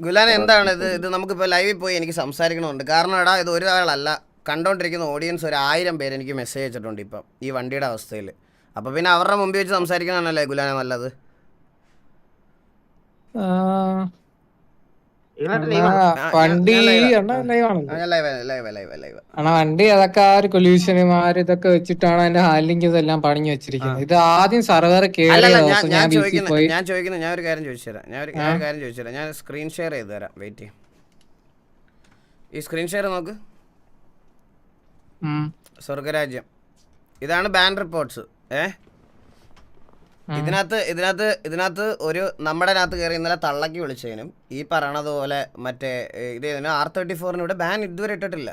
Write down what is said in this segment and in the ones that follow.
ഗുലാൻ എന്താണ് ഇത് നമുക്കിപ്പോൾ ലൈവിൽ പോയി എനിക്ക് സംസാരിക്കണമുണ്ട്. കാരണം എടാ ഇത് ഒരാളല്ല, കണ്ടോണ്ടിരിക്കുന്ന ഓഡിയൻസ് 1000 പേര് എനിക്ക് മെസ്സേജ് അയച്ചിട്ടുണ്ട് ഇപ്പം ഈ വണ്ടിയുടെ അവസ്ഥയിൽ. അപ്പോൾ പിന്നെ അവരുടെ മുമ്പിൽ വെച്ച് സംസാരിക്കണമല്ലേ ഗുലാനെ നല്ലത്. വണ്ടി അതൊക്കെ ആ ഒരു കൊല്യൂഷനുമാർ ഇതൊക്കെ വെച്ചിട്ടാണ് അതിന്റെ ഹാൻഡിലിംഗ് ഇതെല്ലാം പണിഞ്ഞു വെച്ചിരിക്കുന്നത്. ഇത് ആദ്യം സർവർ ഞാൻ ചോദിക്കുന്നത്, ഞാൻ ഒരു കാര്യം ചോദിച്ചു തരാം. ഞാൻ സ്ക്രീൻ ഷെയർ ചെയ്ത് തരാം. വെയിറ്റ് ചെയ്യും. ഈ സ്ക്രീൻ ഷെയർ നോക്ക്. സ്വർഗരാജ്യം ഇതാണ് ബാൻ റിപ്പോർട്ട്സ്. ഇതിനകത്ത് ഒരു നമ്മുടെ അകത്ത് കയറി ഇന്നലെ തള്ളക്കി വിളിച്ചതിനും ഈ പറയണത് പോലെ മറ്റേ ഇത് R34 ഇവിടെ ബാൻ ഇതുവരെ ഇട്ടിട്ടില്ല.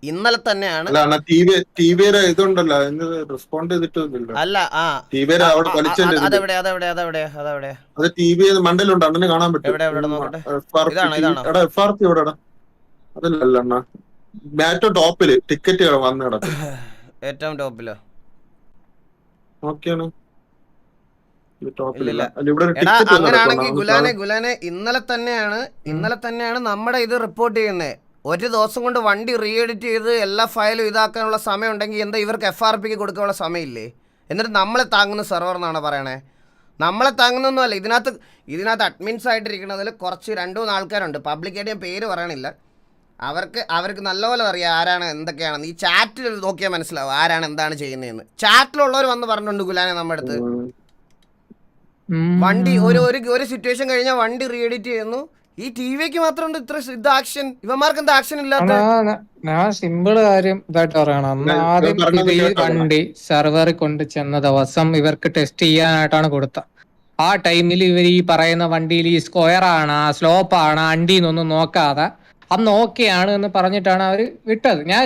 ഇന്നലെ തന്നെയാണ്. അല്ല ഏറ്റവും ടോപ്പിലോ അങ്ങനെയാണെങ്കിൽ ഗുലാനെ ഇന്നലെ തന്നെയാണ് നമ്മുടെ ഇത് റിപ്പോർട്ട് ചെയ്യുന്നത്. ഒരു ദിവസം കൊണ്ട് വണ്ടി റീ എഡിറ്റ് ചെയ്ത് എല്ലാ ഫയലും ഇതാക്കാനുള്ള സമയം ഉണ്ടെങ്കിൽ എന്താ ഇവർക്ക് FRPക്ക് കൊടുക്കാനുള്ള സമയമില്ലേ? എന്നിട്ട് നമ്മളെ താങ്ങുന്ന സെർവർ എന്നാണ് പറയണേ. നമ്മളെ താങ്ങുന്നൊന്നുമല്ല. ഇതിനകത്ത് അഡ്മിൻസ് ആയിട്ടിരിക്കുന്നതിൽ കുറച്ച് 2-3 ആൾക്കാരുണ്ട്. പബ്ലിക്കായിട്ട് ഞാൻ പേര് പറയണില്ല. അവർക്ക് നല്ലപോലെ അറിയാം ആരാണ് എന്തൊക്കെയാണെന്ന്. ഈ ചാറ്റിൽ നോക്കിയാൽ മനസ്സിലാവും ആരാണ് എന്താണ് ചെയ്യുന്നതെന്ന്. ചാറ്റിലുള്ളവർ വന്ന് പറഞ്ഞിട്ടുണ്ട് ഗുലാനെ നമ്മുടെ അടുത്ത് വണ്ടി ഒരു സിറ്റുവേഷൻ കഴിഞ്ഞാൽ വണ്ടി റീ എഡിറ്റ് ചെയ്യുന്നു. ഈ ടിവിക്ക് മാത്രമുണ്ട് ഇത്ര ഇത് ആക്ഷൻ. ഇവന്മാർക്ക് എന്താ ആക്ഷൻ ഇല്ലാത്ത? ഞാൻ സിമ്പിൾ കാര്യം ഇതായിട്ട് പറയണം. ആദ്യം ഈ വണ്ടി സെർവറിൽ കൊണ്ട് ചെന്ന ദിവസം ഇവർക്ക് ടെസ്റ്റ് ചെയ്യാനായിട്ടാണ് കൊടുത്ത. ആ ടൈമിൽ ഇവർ ഈ പറയുന്ന വണ്ടിയിൽ ഈ സ്ക്വയർ ആണ് സ്ലോപ്പ് ആണ് അണ്ടിന്നൊന്നും നോക്കാതെ അന്ന് ഓക്കെയാണ് എന്ന് പറഞ്ഞിട്ടാണ് അവർ വിട്ടത്. ഞാൻ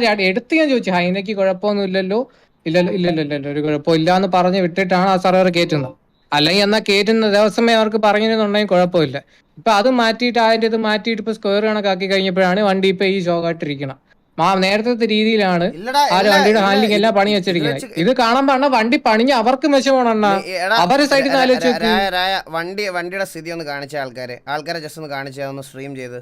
ചോദിച്ചു ഹൈനക്ക് കുഴപ്പമൊന്നും ഇല്ലല്ലോ. ഇല്ലല്ലോ ഒരു കുഴപ്പമില്ല എന്ന് പറഞ്ഞ് വിട്ടിട്ടാണ് ആ സെർവർ കയറ്റുന്നത്. അല്ലെങ്കിൽ എന്നാൽ കയറ്റുന്ന ദിവസമേ അവർക്ക് പറഞ്ഞിരുന്നുണ്ടെങ്കിൽ കുഴപ്പമില്ല. ഇപ്പൊ അത് മാറ്റിയിട്ട് അതിന്റെ ഇത് മാറ്റിയിട്ട് ഇപ്പൊ സ്ക്വയർ കണക്കാക്കി കഴിഞ്ഞപ്പോഴാണ് വണ്ടി ഇപ്പൊ ഈ ഷോക്കായിട്ടിരിക്കണം. നേരത്തെ രീതിയിലാണ് ആ വണ്ടിയുടെ ഹാൻഡിലിംഗ് എല്ലാം പണി വെച്ചിരിക്കുന്നത്. ഇത് കാണുമ്പോ വണ്ടി പണിഞ്ഞ് അവർക്ക് മെച്ചമാണ്. അവരുടെ സൈഡിൽ വണ്ടിയുടെ സ്ഥിതി ഒന്ന് കാണിച്ച ആൾക്കാരെ ജസ്റ്റ് ഒന്ന് കാണിച്ചു സ്ട്രീം ചെയ്ത്.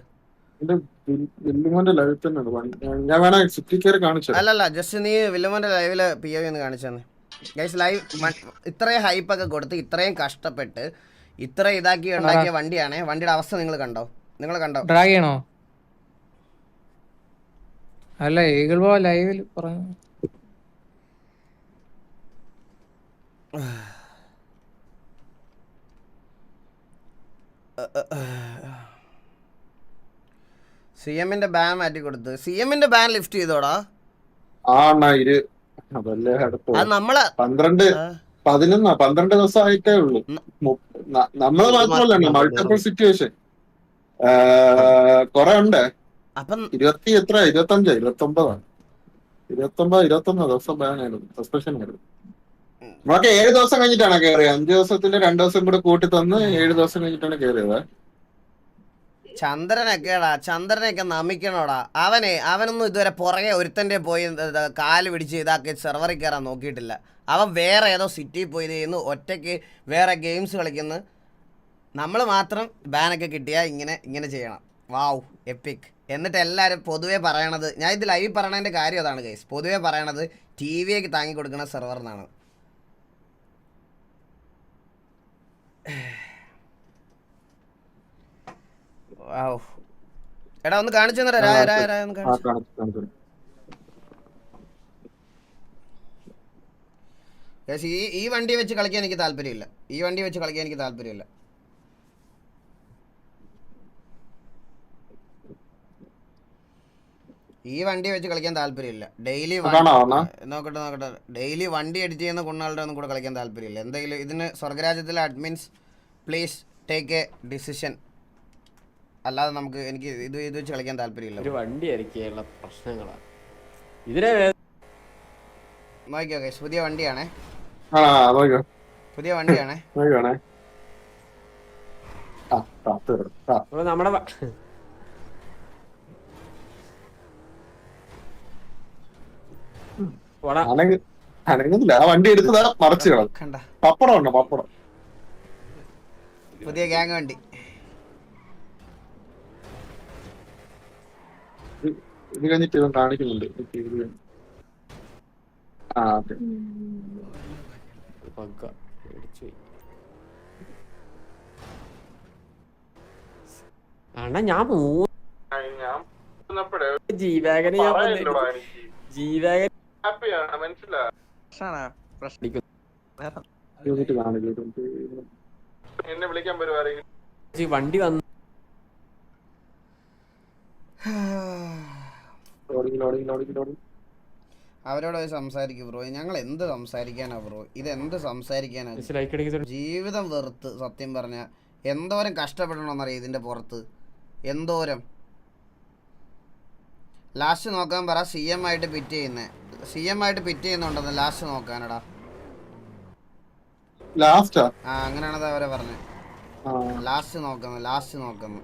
അല്ലല്ല ജസ്റ്റ് നീ വില്ലുമോന്റെ ലൈവില് POV ഒന്ന് കാണിച്ചു. ലൈവ് ഇത്രയും ഹൈപ്പൊക്കെ കൊടുത്ത് ഇത്രയും കഷ്ടപ്പെട്ട് ഇത്ര ഇതാക്കി ഉണ്ടാക്കിയ വണ്ടിയാണ്. വണ്ടിയുടെ അവസ്ഥ നിങ്ങൾ കണ്ടോ? ഡ്രാഗ് ചെയ്യണോ? അല്ല ഈഗിൾ ബോ ലൈവിൽ പറഞ്ഞു. CMന്റെ ബാൻ മാറ്റി കൊടുത്ത്. CMന്റെ ബാൻ ലിഫ്റ്റ് ചെയ്തോടാ? അത് നമ്മളെ 12 ദിവസമായിട്ടേ ഉള്ളൂ. നമ്മള് മാത്രമല്ല മൾട്ടിപ്പിൾ സിറ്റുവേഷൻ കൊറേ ഉണ്ട്. 29 ദിവസം ബാനായിരുന്നു, സസ്പെൻഷൻ ആയിരുന്നു. നമ്മളൊക്കെ 7 ദിവസം കഴിഞ്ഞിട്ടാണ് കയറിയത്. 5 ദിവസത്തിന്റെ 2 ദിവസം കൂടെ കൂട്ടി തന്ന് 7 ദിവസം കഴിഞ്ഞിട്ടാണ് കയറിയത്. ചന്ദ്രനൊക്കെ നമിക്കണോടാ. അവനൊന്നും ഇതുവരെ പുറകെ ഒരുത്തൻ്റെ പോയി കാല് പിടിച്ച് ഇതാക്കി സെർവറിൽ കയറാൻ നോക്കിയിട്ടില്ല. അവൻ വേറെ ഏതോ സിറ്റിയിൽ പോയി ചെയ്യുന്നു, ഒറ്റയ്ക്ക് വേറെ ഗെയിംസ് കളിക്കുന്നു. നമ്മൾ മാത്രം ബാനൊക്കെ കിട്ടിയാൽ ഇങ്ങനെ ചെയ്യണം. വാവ് എപ്പിക്. എന്നിട്ട് എല്ലാവരും പൊതുവെ പറയണത്, ഞാൻ ഇത് ലൈവ് പറയണതിൻ്റെ കാര്യം അതാണ് ഗൈസ്. പൊതുവെ പറയണത് TVക്ക് താങ്ങി കൊടുക്കുന്ന സെർവർ എന്നാണ്. എടാ ഒന്ന് കാണിച്ചു തന്നടാ. ഈ വണ്ടി വെച്ച് കളിക്കാൻ എനിക്ക് താല്പര്യമില്ല. ഈ വണ്ടി വെച്ച് കളിക്കാൻ എനിക്ക് താല്പര്യമില്ല. ഡെയിലി നോക്കട്ടെ. ഡെയിലി വണ്ടി എഡിറ്റ് ചെയ്യുന്ന കുണ്ണാളുടെ ഒന്നും കൂടെ കളിക്കാൻ താല്പര്യമില്ല. എന്തെങ്കിലും ഇതിന് സ്വർഗരാജ്യത്തിലെ admins please take a decision. അല്ലാതെ എനിക്ക് ഇത് വെച്ച് കളിക്കാൻ താല്പര്യമില്ല. ഒരു വണ്ടി ഇറക്കിയുള്ള പ്രശ്നങ്ങളാണ്. നോക്കിയോ ഗൈസ്, പുതിയ വണ്ടിയാണേ. നമ്മുടെ അനങ്ങുന്നില്ല. ആ വണ്ടി എടുത്തതാ മറച്ചു കളഞ്ഞു. പപ്പടം ഉണ്ടോ? പപ്പടം പുതിയ ഗ്യാങ് വണ്ടി. ഇത് കഴിഞ്ഞിട്ട് ഇവൻ കാണിക്കുന്നുണ്ട്. ആ അതെ. അണ്ണാ ഞാൻ ജീവാഗന് ജീവാഗൻ വണ്ടി വന്നു. അവരോട് പോയി സംസാരിക്കും ബ്രോ. ഞങ്ങൾ എന്ത് സംസാരിക്കാനാ ബ്രോ? ഇതെന്ത് സംസാരിക്കാനാ? ജീവിതം വെറുത്ത് സത്യം പറഞ്ഞ എന്തോരം കഷ്ടപ്പെടണമെന്നറിയാം ഇതിന്റെ പുറത്ത്. എന്തോരം ലാസ്റ്റ് നോക്കാൻ പറ. CM ആയിട്ട് പിറ്റ് ചെയ്യുന്നേ, CM ആയിട്ട് പിറ്റ് ചെയ്യുന്നുണ്ടെന്ന് ലാസ്റ്റ് നോക്കാനടാ. ലാസ്റ്റാ ആ അങ്ങനെയാണത് അവരെ പറഞ്ഞേ. ലാസ്റ്റ് നോക്കുന്നു.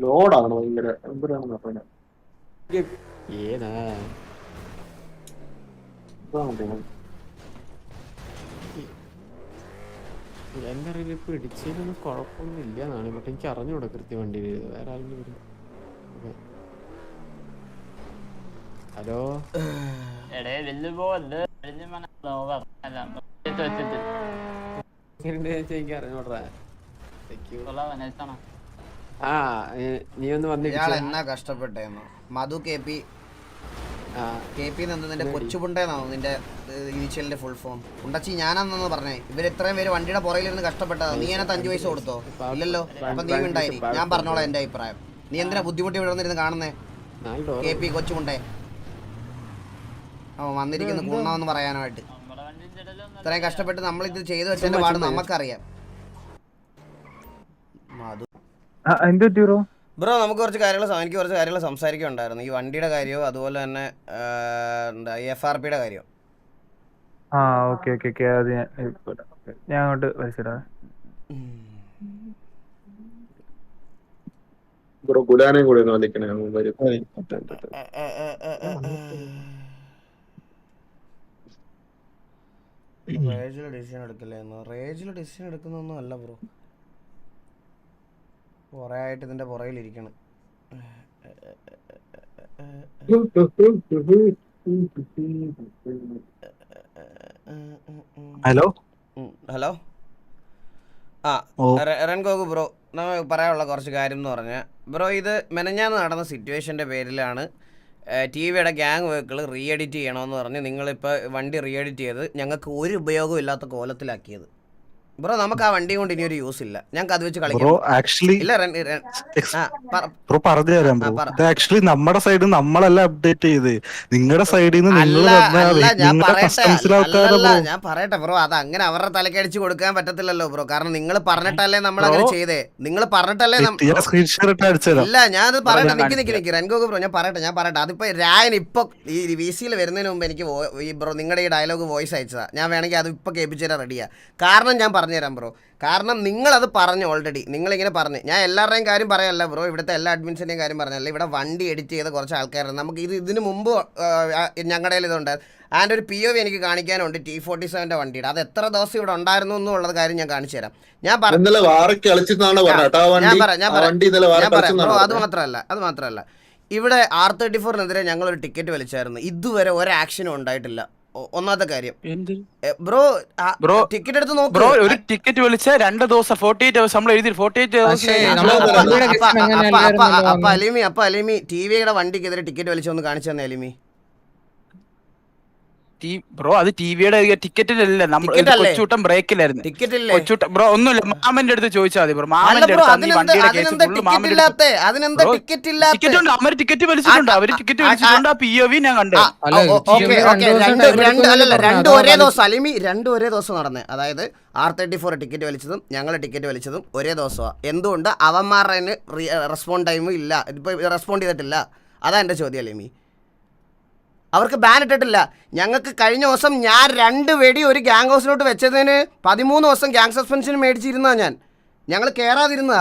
ലോഡാണ് ഭയങ്കര. എന്തിനാണെന്ന് പറഞ്ഞ ഏതാ എന്താ അറിയില്ല. ഇപ്പൊ ഇടിച്ചതിനൊന്നും കുഴപ്പമൊന്നും ഇല്ല എന്നാണ്. ബട്ട് എനിക്ക് അറിഞ്ഞൂടാ കൃത്യം വണ്ടിയിൽ വേറെ ആരെങ്കിലും. ഹലോ എനിക്ക് അറിഞ്ഞൂടാ. ആ നീ ഒന്ന് ഇയാൾ വന്നിട്ട് എന്നാ കഷ്ടപ്പെട്ടേന്നോ? മധു KP നിന്റെ കൊച്ചുപുണ്ടേന്നാണോ നിന്റെ ഇനിഷ്യലിന്റെ ഫുൾ ഫോം? ഉണ്ടച്ചി ഞാനാണെന്ന് പറഞ്ഞേ. ഇവർ ഇത്രയും പേര് വണ്ടിയുടെ പുറകിലിരുന്ന് കഷ്ടപ്പെട്ടതാ. നീ അതിനകത്ത് 5 പൈസ കൊടുത്തോ? ഇല്ലല്ലോ. അപ്പൊ നീ ഉണ്ടായി. ഞാൻ പറഞ്ഞോളാം എന്റെ അഭിപ്രായം. നീ എന്തിനാ ബുദ്ധിമുട്ടി ഇവിടെ വന്നിരുന്ന് കാണുന്നേ? KP കൊച്ചുമുണ്ടേ വന്നിരിക്കുന്നു കുണ്ണാന്ന് പറയാനായിട്ട്. ഇത്രയും കഷ്ടപ്പെട്ട് നമ്മളിത് ചെയ്തു വെച്ചതിന്റെ പാട് നമുക്കറിയാം. മധു ബ്രോ നമുക്ക് കുറച്ച് കാര്യങ്ങൾ സംസാരിക്കാനുണ്ടായിരുന്നു. ഈ വണ്ടിയുടെ കാര്യവും അതുപോലെ തന്നെ എന്താ FRPയുടെ കാര്യവും. ഞാൻ അങ്ങോട്ട് വരച്ചിടാ. ബ്രോ ഗുലാനെയും കൂടെ ഒന്ന് വന്നിക്കണേ. റേജിൽ ഡിസിഷൻ എടുക്കുന്നൊന്നും അല്ല ബ്രോ. കുറെ ആയിട്ട് ഇതിന്റെ പുറകിലിരിക്കണം. ഹലോ ആ റൺഗോഗു ബ്രോ, നമുക്ക് പറയാനുള്ള കുറച്ച് കാര്യം എന്ന് പറഞ്ഞാൽ ബ്രോ, ഇത് മെനഞ്ഞാന്ന് നടന്ന സിറ്റുവേഷൻ്റെ പേരിലാണ് TV-യുടെ ഗ്യാങ് വെഹിക്കിൾ റീ എഡിറ്റ് ചെയ്യണമെന്ന് പറഞ്ഞ് നിങ്ങളിപ്പോൾ വണ്ടി റീ എഡിറ്റ് ചെയ്ത് ഞങ്ങൾക്ക് ഒരു ഉപയോഗവും ഇല്ലാത്ത കോലത്തിലാക്കിയത്. ബ്രോ നമുക്ക് ആ വണ്ടി കൊണ്ട് ഇനി ഒരു യൂസ് ഇല്ല. ഞങ്ങൾക്ക് അത് വെച്ച് കളിക്കാം. ആക്ച്വലി നമ്മുടെ സൈഡ് നമ്മളല്ല അപ്ഡേറ്റ് ചെയ്ത്, നിങ്ങളുടെ സൈഡിൽ നിന്ന് ഞാൻ പറയട്ടെ ബ്രോ, അത് അങ്ങനെ അവരുടെ തലക്കടിച്ച് കൊടുക്കാൻ പറ്റത്തില്ലല്ലോ ബ്രോ. കാരണം നിങ്ങൾ പറഞ്ഞിട്ടല്ലേ നമ്മൾ അങ്ങനെ ചെയ്തേ. നിങ്ങൾ പറഞ്ഞിട്ടല്ലേ ഇല്ല. ഞാനത് പറയട്ടെ. നിക്ക് റൺഗോഗ് ബ്രോ, ഞാൻ പറയട്ടെ. അതിപ്പോ രായൻ ഇപ്പൊ ഈ VC-യിൽ വരുന്നതിന് മുമ്പ് എനിക്ക് ഈ ബ്രോ നിങ്ങളുടെ ഈ ഡയലോഗ് വോയിസ് അയച്ചതാ. ഞാൻ വേണമെങ്കിൽ അത് ഇപ്പൊ കേൾപ്പിച്ചു തരാൻ റെഡിയാ. കാരണം ഞാൻ പറഞ്ഞുതരാം ബ്രോ. കാരണം നിങ്ങളത് പറഞ്ഞു ഓൾറെഡി. നിങ്ങളിങ്ങനെ പറഞ്ഞു. ഞാൻ എല്ലാവരുടെയും കാര്യം പറയല്ല ബ്രോ, ഇവിടുത്തെ എല്ലാ അഡ്മിൻസിൻ്റെയും കാര്യം പറഞ്ഞല്ല. ഇവിടെ വണ്ടി എഡിറ്റ് ചെയ്ത കുറച്ച് ആൾക്കാരുണ്ട്. നമുക്ക് ഇതിന് മുമ്പ് ഞങ്ങളുടെ ഇതുണ്ട്. ആൻഡ് ഒരു POV എനിക്ക് കാണിക്കാനുണ്ട് T47 വണ്ടിയുടെ. അത് എത്ര ദിവസം ഇവിടെ ഉണ്ടായിരുന്നു എന്നുള്ളത് കാര്യം ഞാൻ കാണിച്ചു തരാം. ഞാൻ പറയാം ബ്രോ. അത് മാത്രമല്ല ഇവിടെ R34-നെതിരെ ഞങ്ങളൊരു ടിക്കറ്റ് വലിച്ചായിരുന്നു. ഇതുവരെ ഒരു ആക്ഷനും ഉണ്ടായിട്ടില്ല. ഒന്നാമത്തെ കാര്യം ബ്രോ ടിക്കറ്റ് എടുത്ത് നോക്ക്. ബ്രോ ഒരു ടിക്കറ്റ് വിളിച്ച 2 ദിവസം 48 hours നമ്മൾ എഴുതി 48 hours. അപ്പൊ അലിമി TV-യുടെ വണ്ടിക്കെതിരെ ടിക്കറ്റ് വലിച്ചൊന്ന് കാണിച്ചു തന്നെ അലിമി. ബ്രോ അത് TV-യുടെ ടിക്കറ്റിലല്ല, നമ്മൾ കൊച്ചൂട്ടം ബ്രേക്കിലായിരുന്നു. കൊച്ചൂട്ടം ബ്രോ ഒന്നുമില്ല, മാമന്റെ അടുത്ത് ചോദിച്ചാൽ മതി ബ്രോ. മാമന്റെ അടുത്ത് അവര് ടിക്കറ്റ് വലിച്ചിട്ടുണ്ട്. ആ POV ഞാൻ കണ്ടു. രണ്ടും ഒരേ ദിവസം നടന്നേ. അതായത് R34 ടിക്കറ്റ് വലിച്ചതും ഞങ്ങൾ ടിക്കറ്റ് വലിച്ചതും ഒരേ ദിവസമാണ്. എന്തുകൊണ്ട് അവന്മാരുടെ റെസ്പോണ്ട് ടൈമും ഇല്ല, ഇപ്പൊ റെസ്പോണ്ട് ചെയ്തിട്ടില്ല? അതാ എന്റെ ചോദ്യം അലിമി. അവർക്ക് ബാൻ ഇട്ടിട്ടില്ല. ഞങ്ങൾക്ക് കഴിഞ്ഞ ദിവസം ഞാൻ 2 വെടി ഒരു ഗ്യാങ് ഹൗസിലോട്ട് വെച്ചതിന് 13 ദിവസം ഗ്യാങ് സസ്പെൻഷൻ മേടിച്ചിരുന്നാ. ഞങ്ങൾ കേറാതിരുന്ന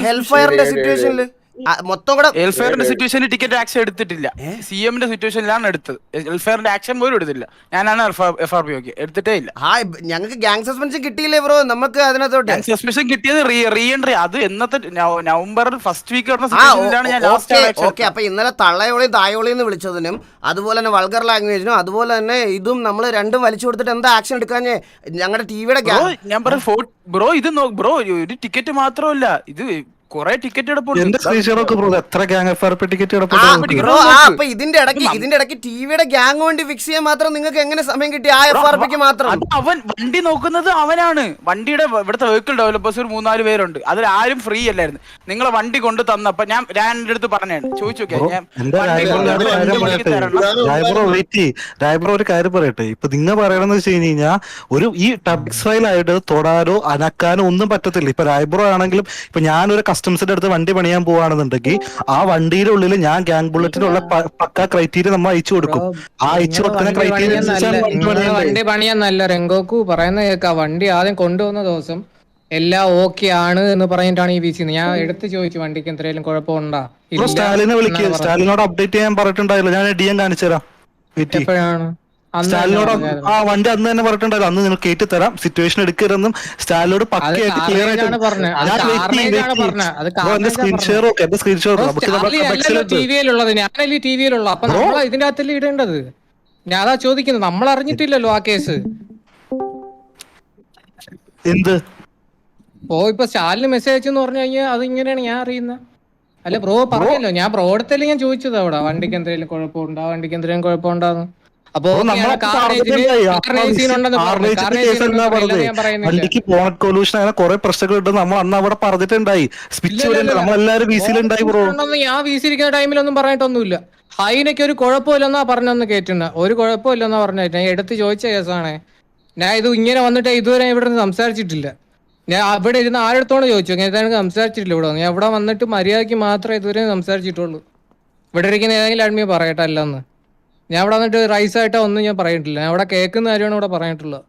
ഹെൽഫയറിന്റെ സിറ്റുവേഷനിൽ മൊത്തം കൂടെ വെൽഫെയറിന്റെ സിറ്റുവേഷനിൽ ടിക്കറ്റ് ആക്ഷൻ എടുത്തിട്ടില്ല. CM-ന്റെ സിറ്റുവേഷനിലാണ് എടുത്തത്. വെൽഫെയറിന്റെ ആക്ഷൻ പോലും എടുത്തില്ല. ഞാനാണ് FRP നോക്കി എടുത്തിട്ടേ ഇല്ല. ഞങ്ങൾക്ക് ഗ്യാങ് സസ്പെൻഷൻ കിട്ടിയില്ലേ ബ്രോ? നമുക്ക് അതിനകത്തോട്ട് സസ്പെൻഷൻ കിട്ടിയത് റീ എൻട്രി. അത് എന്നത്തെ നവംബർ ഫസ്റ്റ് വീക്ക് വരുന്ന സിറ്റുവേഷനിലാണ് ഞാൻ ലാസ്റ്റ്. ഓക്കെ, അപ്പൊ ഇന്നലെ തള്ളയോളിയും തായോളിയും എന്ന് വിളിച്ചതിനും അതുപോലെ തന്നെ വൾഗർ ലാംഗ്വേജിനും അതുപോലെ തന്നെ ഇതും നമ്മൾ രണ്ടും വലിച്ചു കൊടുത്തിട്ട് എന്താ ആക്ഷൻ എടുക്കാഞ്ഞേ? ഞങ്ങളുടെ ടിവിയുടെ ഞാൻ പറയാം ബ്രോ, ഇത് ബ്രോ ഒരു ടിക്കറ്റ് മാത്രമല്ല, ഇത് കൊറേ ടിക്കറ്റ് എത്ര ഗ്യാങ് FRP ടിക്കറ്റ് അപ്പൊ ഇതിന്റെ ഇടയ്ക്ക് ടിവിയുടെ ഗ്യാങ് വേണ്ടി ഫിക്സ് ചെയ്യാൻ മാത്രം നിങ്ങൾക്ക് എങ്ങനെ സമയം കിട്ടി? ആ FRPക്ക് മാത്രം അവൻ വണ്ടി നോക്കുന്നത് അവനാണ്. വണ്ടിയുടെ ഇവിടുത്തെ വെഹിക്കിൾ ഡെവലപ്പേഴ്സ് ഒരു 3-4 പേരുണ്ട്. അതിൽ ആരും ഫ്രീ അല്ലായിരുന്നു. നിങ്ങളെ വണ്ടി കൊണ്ട് തന്നപ്പോ ഞാൻ എന്റെ അടുത്ത് പറഞ്ഞാണ്, ചോദിച്ചു നോക്കിയാ രായബ്രോ ഒരു കാര്യം പറയട്ടെ. ഇപ്പൊ നിങ്ങൾ പറയണെന്ന് വെച്ച് കഴിഞ്ഞാൽ ഒരു ഈ ടബ്സ് ഫയലായിട്ട് തൊടാനോ അനക്കാനോ ഒന്നും പറ്റത്തില്ല. ഇപ്പൊ രായബ്രോ ആണെങ്കിലും ഇപ്പൊ ഞാനൊരു കസ്റ്റംസിന്റെ അടുത്ത് വണ്ടി പണിയാൻ പോവാണെന്നുണ്ടെങ്കിൽ ആ വണ്ടിയുടെ ഉള്ളിൽ ഞാൻ ഗ്യാങ് ബുള്ളറ്റിനുള്ള പക്ക ക്രൈറ്റീരിയ നമ്മൾ അയച്ചു കൊടുക്കും. ആ അയച്ചു കൊടുക്കുന്ന ക്രൈറ്റീരിയ വണ്ടി പണിയാൻ നല്ല രംഗോക്കു പറയുന്ന കേൾക്കാം. വണ്ടി ആദ്യം കൊണ്ടുവന്ന ദിവസം എല്ലാം ഓക്കെ ആണ് എന്ന് പറഞ്ഞിട്ടാണ് ഈ VC. ഞാൻ എടുത്ത് ചോദിച്ചു വണ്ടിക്ക് എന്തെങ്കിലും കുഴപ്പമുണ്ടാ? സ്റ്റാലിനെ വിളിക്കുക, സ്റ്റാലിനോട് അപ്ഡേറ്റ് ചെയ്യാൻ പറഞ്ഞിട്ടുണ്ടായില്ല. ഞാൻ DM കാണിച്ചു തരാം. എപ്പോഴാണ്? സ്റ്റാലിനോട് ആ വണ്ടി അന്ന് തന്നെ പറഞ്ഞിട്ടുണ്ടായിരുന്നു, അന്ന് നിങ്ങൾ കേട്ടി തരാം, സിറ്റുവേഷൻ എടുക്കരുതെന്നും സ്റ്റാലിനോട് പക്കയായിട്ട് ക്ലിയർ ആയിട്ട് സ്ക്രീൻ ഷെയർ ഒക്കെ എന്റെ സ്ക്രീൻ ഷെയർ ടിവിയിലുള്ളത്. ഞാനല്ലേ ടിവിയിലുള്ള, അപ്പൊ നമ്മൾ ഇതിന്റെ അകത്തല്ലേ ഇടേണ്ടത്? ഞാൻ അതാ ചോദിക്കുന്നത്. നമ്മൾ അറിഞ്ഞിട്ടില്ലല്ലോ ആ കേസ്. എന്ത് ഇപ്പൊ സ്റ്റാലിന് മെസ്സേജ് അയച്ചെന്ന് പറഞ്ഞു കഴിഞ്ഞാൽ അത് ഇങ്ങനെയാണ് ഞാൻ അറിയുന്നത്. അല്ല ബ്രോ പറഞ്ഞല്ലോ, ഞാൻ ബ്രോ അടുത്തല്ലേ ഞാൻ ചോദിച്ചത് അവിടെ വണ്ടിക്ക് എന്തെങ്കിലും കുഴപ്പമുണ്ടോ, വണ്ടിക്ക് എന്തെങ്കിലും കുഴപ്പമുണ്ടാന്ന്. അപ്പൊ വണ്ടിക്ക് ബോണറ്റ് കൊലൂഷൻ അങ്ങനെ കുറെ പ്രശ്നങ്ങൾ ഉണ്ട്. നമ്മൾ അന്ന് അവിടെ പറഞ്ഞിട്ടുണ്ടായി. നമ്മളെല്ലാരും VC-ലുണ്ടായി ബ്രോ. ഞാൻ VC ഇരിക്കുന്ന ടൈമിലൊന്നും പറഞ്ഞിട്ടൊന്നുമില്ല. ഹൈനൊക്കെ ഒരു കുഴപ്പമില്ലെന്നാ പറഞ്ഞൊന്ന് കേട്ടിട്ടുണ്ട്. ഒരു കുഴപ്പമില്ലെന്നാ പറഞ്ഞ. ഞാൻ എടുത്ത് ചോദിച്ച കേസാണ്. ഞാൻ ഇത് ഇങ്ങനെ വന്നിട്ട് ഇതുവരെ ഇവിടെ നിന്ന് സംസാരിച്ചിട്ടില്ല. ഞാൻ അവിടെ ഇരുന്ന് ആരെടുത്തോണ്ട് ചോദിച്ചു, ഇങ്ങനെ സംസാരിച്ചിട്ടില്ല. ഇവിടെ ഞാൻ ഇവിടെ വന്നിട്ട് മര്യാദയ്ക്ക് മാത്രമേ ഇതുവരെ സംസാരിച്ചിട്ടുള്ളൂ. ഇവിടെ ഇരിക്കുന്ന ഏതെങ്കിലും അഡ്മിയെ പറയട്ടെ അല്ലെന്ന്. ഞാൻ ഇവിടെ വന്നിട്ട് റൈസായിട്ടോ ഒന്നും ഞാൻ പറഞ്ഞിട്ടില്ല. ഞാൻ ഇവിടെ കേൾക്കുന്ന കാര്യമാണ് ഇവിടെ പറഞ്ഞിട്ടുള്ളത്.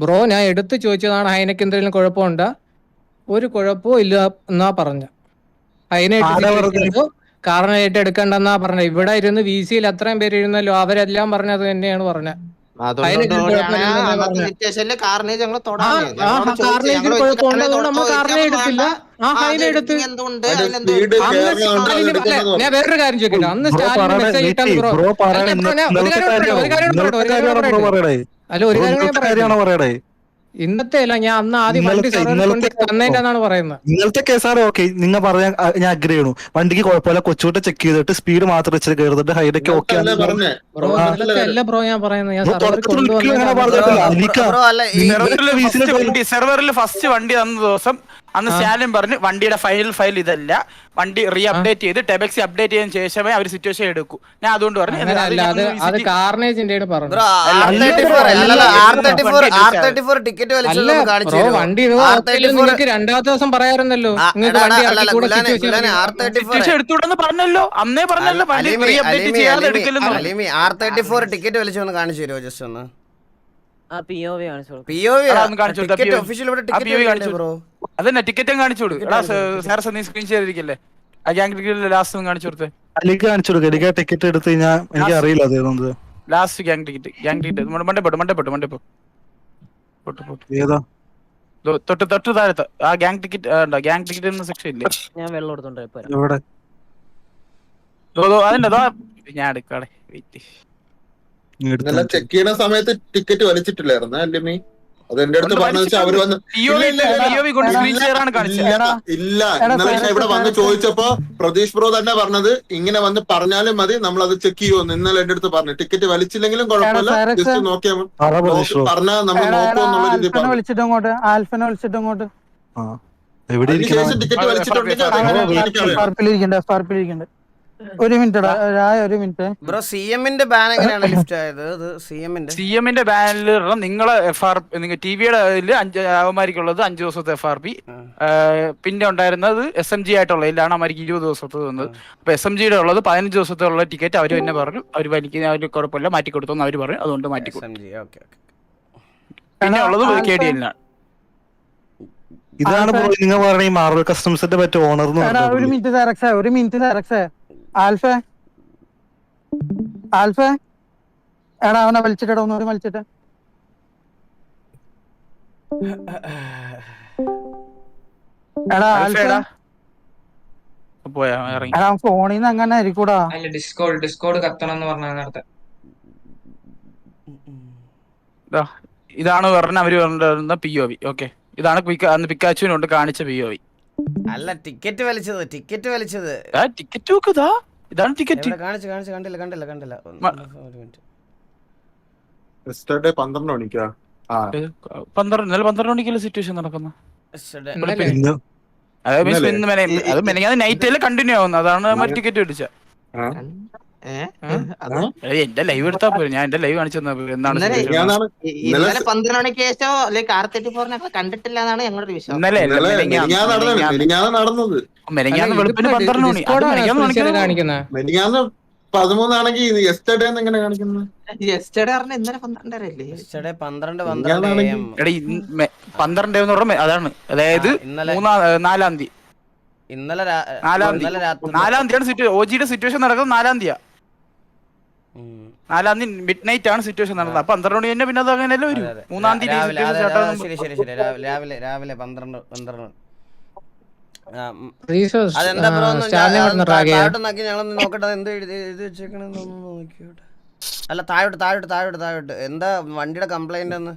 ബ്രോ ഞാൻ എടുത്ത് ചോദിച്ചതാണ് ഹൈനക്ക് എന്തെങ്കിലും കുഴപ്പമുണ്ടോ? ഒരു കുഴപ്പവും ഇല്ല എന്നാ പറഞ്ഞ. ഹൈനായിട്ട് കാരണമായിട്ട് എടുക്കണ്ടെന്നാ പറഞ്ഞ. ഇവിടെ ഇരുന്ന് VC-യിൽ അത്രയും പേര് ഇരുന്നല്ലോ, അവരെല്ലാം പറഞ്ഞത് തന്നെയാണ് പറഞ്ഞത്. ഞാൻ വേറൊരു കാര്യം ചോദിക്കട്ടെ. അന്ന് സ്റ്റാലിന് മെസ്സേജ് ഇട്ടാ ബ്രോ, അല്ല ഒരു കാര്യം പറയണേ. ഇന്നത്തെ അല്ല, ഞാൻ അന്ന് ആദ്യം വണ്ടി തന്നേന്നാണ് പറയുന്നത്. ഇന്നലത്തെ കേസാണ്. ഓക്കെ, നിങ്ങൾ പറയാൻ ഞാൻ അഗ്രി ചെയ്യണു. വണ്ടിക്ക് കുഴപ്പമില്ല, കൊച്ചുകൂട്ട് ചെക്ക് ചെയ്തിട്ട് സ്പീഡ് മാത്രം വെച്ചിട്ട് കയറുന്നുണ്ട്. ഹൈഡൊക്കെ ഓക്കെ അല്ല ബ്രോ ഞാൻ പറയുന്നത്. സെർവറിൽ ഫസ്റ്റ് വണ്ടി തന്ന ദിവസം അന്ന് സ്റ്റാലിൻ പറഞ്ഞു വണ്ടിയുടെ ഫയൽ ഇതല്ല, വണ്ടി റീ അപ്ഡേറ്റ് ചെയ്ത് ടെബക്സി അപ്ഡേറ്റ് ചെയ്തതിനു ശേഷമേ അവർ സിറ്റുവേഷൻ എടുക്കൂ. ഞാൻ അതുകൊണ്ട് പറഞ്ഞു രണ്ടാമത്തെ ദിവസം പറയാറുണ്ടല്ലോ എടുത്തുകൂടെന്ന് പറഞ്ഞല്ലോ, അന്നേ പറഞ്ഞല്ലോ വണ്ടി റീ അപ്ഡേറ്റ് ചെയ്യാതെ എടുക്കലെന്ന്. R34 ടിക്കറ്റ് വലിച്ചു ഒന്ന് കാണിച്ചു തരുമോ? ജസ്റ്റ് ഒന്ന് അതന്നെ ടിക്കറ്റും കാണിച്ചു കൊടുക്കും. നീ സ്ക്രീൻ ചെയ്തിരിക്കല്ലേ ആ ഗ്യാങ് ടിക്കറ്റ് ലാസ്റ്റ് കാണിച്ചു കൊടുത്തേ. കാണിച്ചു കൊടുക്കുക. ടിക്കറ്റ് എടുത്ത് കഴിഞ്ഞാൽ എനിക്ക് അറിയില്ല. ലാസ്റ്റ് ഗ്യാങ് ടിക്കറ്റ് മണ്ടപ്പെട്ടു ഏതാ തൊട്ട് താഴത്ത് ആ ഗ്യാങ് ടിക്കറ്റ് ഗ്യാങ് ടിക്കറ്റ് എന്ന സെക്ഷൻ ഇല്ലേ? ഞാൻ വെള്ളം എടുത്തോണ്ട് എവിടെ അതിന്റെ ഞാൻ എടുക്കാടെ വെയിറ്റ്. ചെക്ക് ചെയ്യണ സമയത്ത് ടിക്കറ്റ് വലിച്ചിട്ടില്ലായിരുന്നു അല്ലേ? അത് എന്റെ അടുത്ത് പറഞ്ഞു വെച്ചാൽ അവര് വന്ന് ഇല്ല. ഇന്നലെ ഇവിടെ വന്ന് ചോദിച്ചപ്പോ പ്രതീഷ് ബ്രോ തന്നെ പറഞ്ഞത് ഇങ്ങനെ വന്ന് പറഞ്ഞാലും മതി, നമ്മൾ അത് ചെക്ക് ചെയ്യുമെന്ന് ഇന്നലെ എന്റെ അടുത്ത് പറഞ്ഞു. ടിക്കറ്റ് വലിച്ചില്ലെങ്കിലും കുഴപ്പമില്ല, ജസ്റ്റ് നോക്കിയാൽ പറഞ്ഞാൽ നമ്മൾ നോക്കുമെന്നുള്ള രീതിയിൽ പറഞ്ഞു. അതിനുശേഷം ടിക്കറ്റ് വലിച്ചിട്ടുണ്ടെങ്കിൽ ഒരു മിനിറ്റ് ബ്രോ, CM-ന്റെ ബാൻ എങ്ങനെയാണ് ലിഫ്റ്റ് ആയത്? CM-ന്റെ ബാനിൽ നിങ്ങളെ FRP ടിവിയുടെ അവന്മാർക്കുള്ളത് 5 ദിവസത്തെ FRP. പിന്നെ ഉണ്ടായിരുന്നത് SMG ആയിട്ടുള്ളതിലാണ് അവന്മാർക്ക് 20 ദിവസത്തെ തന്നത്. അപ്പൊ SMG-യുടെ ഉള്ളത് 15 ദിവസത്തെ ഉള്ള ടിക്കറ്റ് അവർ തന്നെ പറഞ്ഞു അവർ വലിക്കുന്ന അവർ കുഴപ്പമില്ല മാറ്റി കൊടുത്തു അവർ പറഞ്ഞു. അതുകൊണ്ട് മാറ്റി കൊടുത്തു. പിന്നെ ഉള്ളത് KDL-നാണ്. ഇതാണ് ബ്രോ നിങ്ങൾ പറയുന്ന ഈ മാർവൽ കസ്റ്റംസിന്റെ പറ്റിയ ഓണർ എന്ന് എടാ ഒരു പറഞ്ഞത്. മിനിറ്റ് സാറക്സേ, ഒരു മിനിറ്റ് സാറക്സേ. ആൽഫേ ആൽഫേ എടാ അവനെ വലിച്ചിട്ടെടാ, ഒന്നുകൂടി വലിച്ചിട്ട്. എടാ ആൽഫേ, പോയാ ഇറങ്ങി. എടാ ഫോണിൽ നിന്ന് അങ്ങനെ ആയിരിക്കൂടാ. ഡിസ്കോഡ് കത്തണം എന്ന് പറഞ്ഞ നേരത്തെ. ഇതാണ് പറഞ്ഞ അവര് പറഞ്ഞ POV. ഓക്കെ, ഇതാണ് അന്ന് പിക്കാച്ചുവിനോണ്ട് കാണിച്ച POV. അല്ല ടിക്കറ്റ് വലിച്ചത് ടിക്കറ്റ് നോക്കുതാ, ഇതാണ് ടിക്കറ്റ്. കാണിച്ചു കണ്ടില്ല. ഒരു മിനിറ്റ്. യെസ്റ്റർഡേ 12 മണിക്കാ. 12 മണിക്കുള്ള സിറ്റുവേഷൻ നടക്കുന്ന ഇന്ന് അത് മെനങ്ങാതെ നൈറ്റ് കണ്ടിന്യൂ ആവുന്നത്. അതാണ് ടിക്കറ്റ് മേടിച്ച. എന്റെ ലൈവ് എടുത്താ പോയി, ഞാൻ എന്റെ ലൈവ് കാണിച്ചു തന്നാ പോയി. എന്താണ് ഇന്നലെ 12 മണിക്ക് ശേഷം R34 കണ്ടിട്ടില്ല എന്നാണ് ഞങ്ങളുടെ വിശ്വാസം. ഇന്നലെ നടന്നത് മെനങ്ങാന്ന് വെളുപ്പിന് 12 മണി. മെനിങ്ങാന്ന് 13 ആണെങ്കിൽ യെസ്റ്റർഡേ എങ്ങനെ കാണിക്കുന്നത്? യെസ്റ്റർഡേ പറഞ്ഞ ഇന്നലെ 12 അല്ലേ? യെസ്റ്റർഡേ 12 12 എന്ന് പറഞ്ഞ അതാണ്, അതായത് 4-ാം തീയതി. ഇന്നലെ 4-ാം തീയതിയാണ് OG-യുടെ സിറ്റുവേഷൻ നടക്കുന്നത്. 4-ാം തീയതി 4-ാം തീയതി മിഡ് നൈറ്റ് ആണ് സിറ്റുവേഷൻ നടന്നത്. 12 മണി തന്നെ പിന്നെ അത് അങ്ങനെയല്ലേ വരും. 3-ാം തീയതി ശരി രാവിലെ 12. അതെന്താ ബ്രോ താഴോട്ട് നോക്കി ഞങ്ങളൊന്ന് നോക്കട്ടെ എന്ത് എഴുതി വെച്ചേക്കണെന്ന് നോക്കിയോട്ടെ. അല്ല താഴോട്ട് എന്താ വണ്ടിയുടെ കംപ്ലൈന്റ് എന്ന്.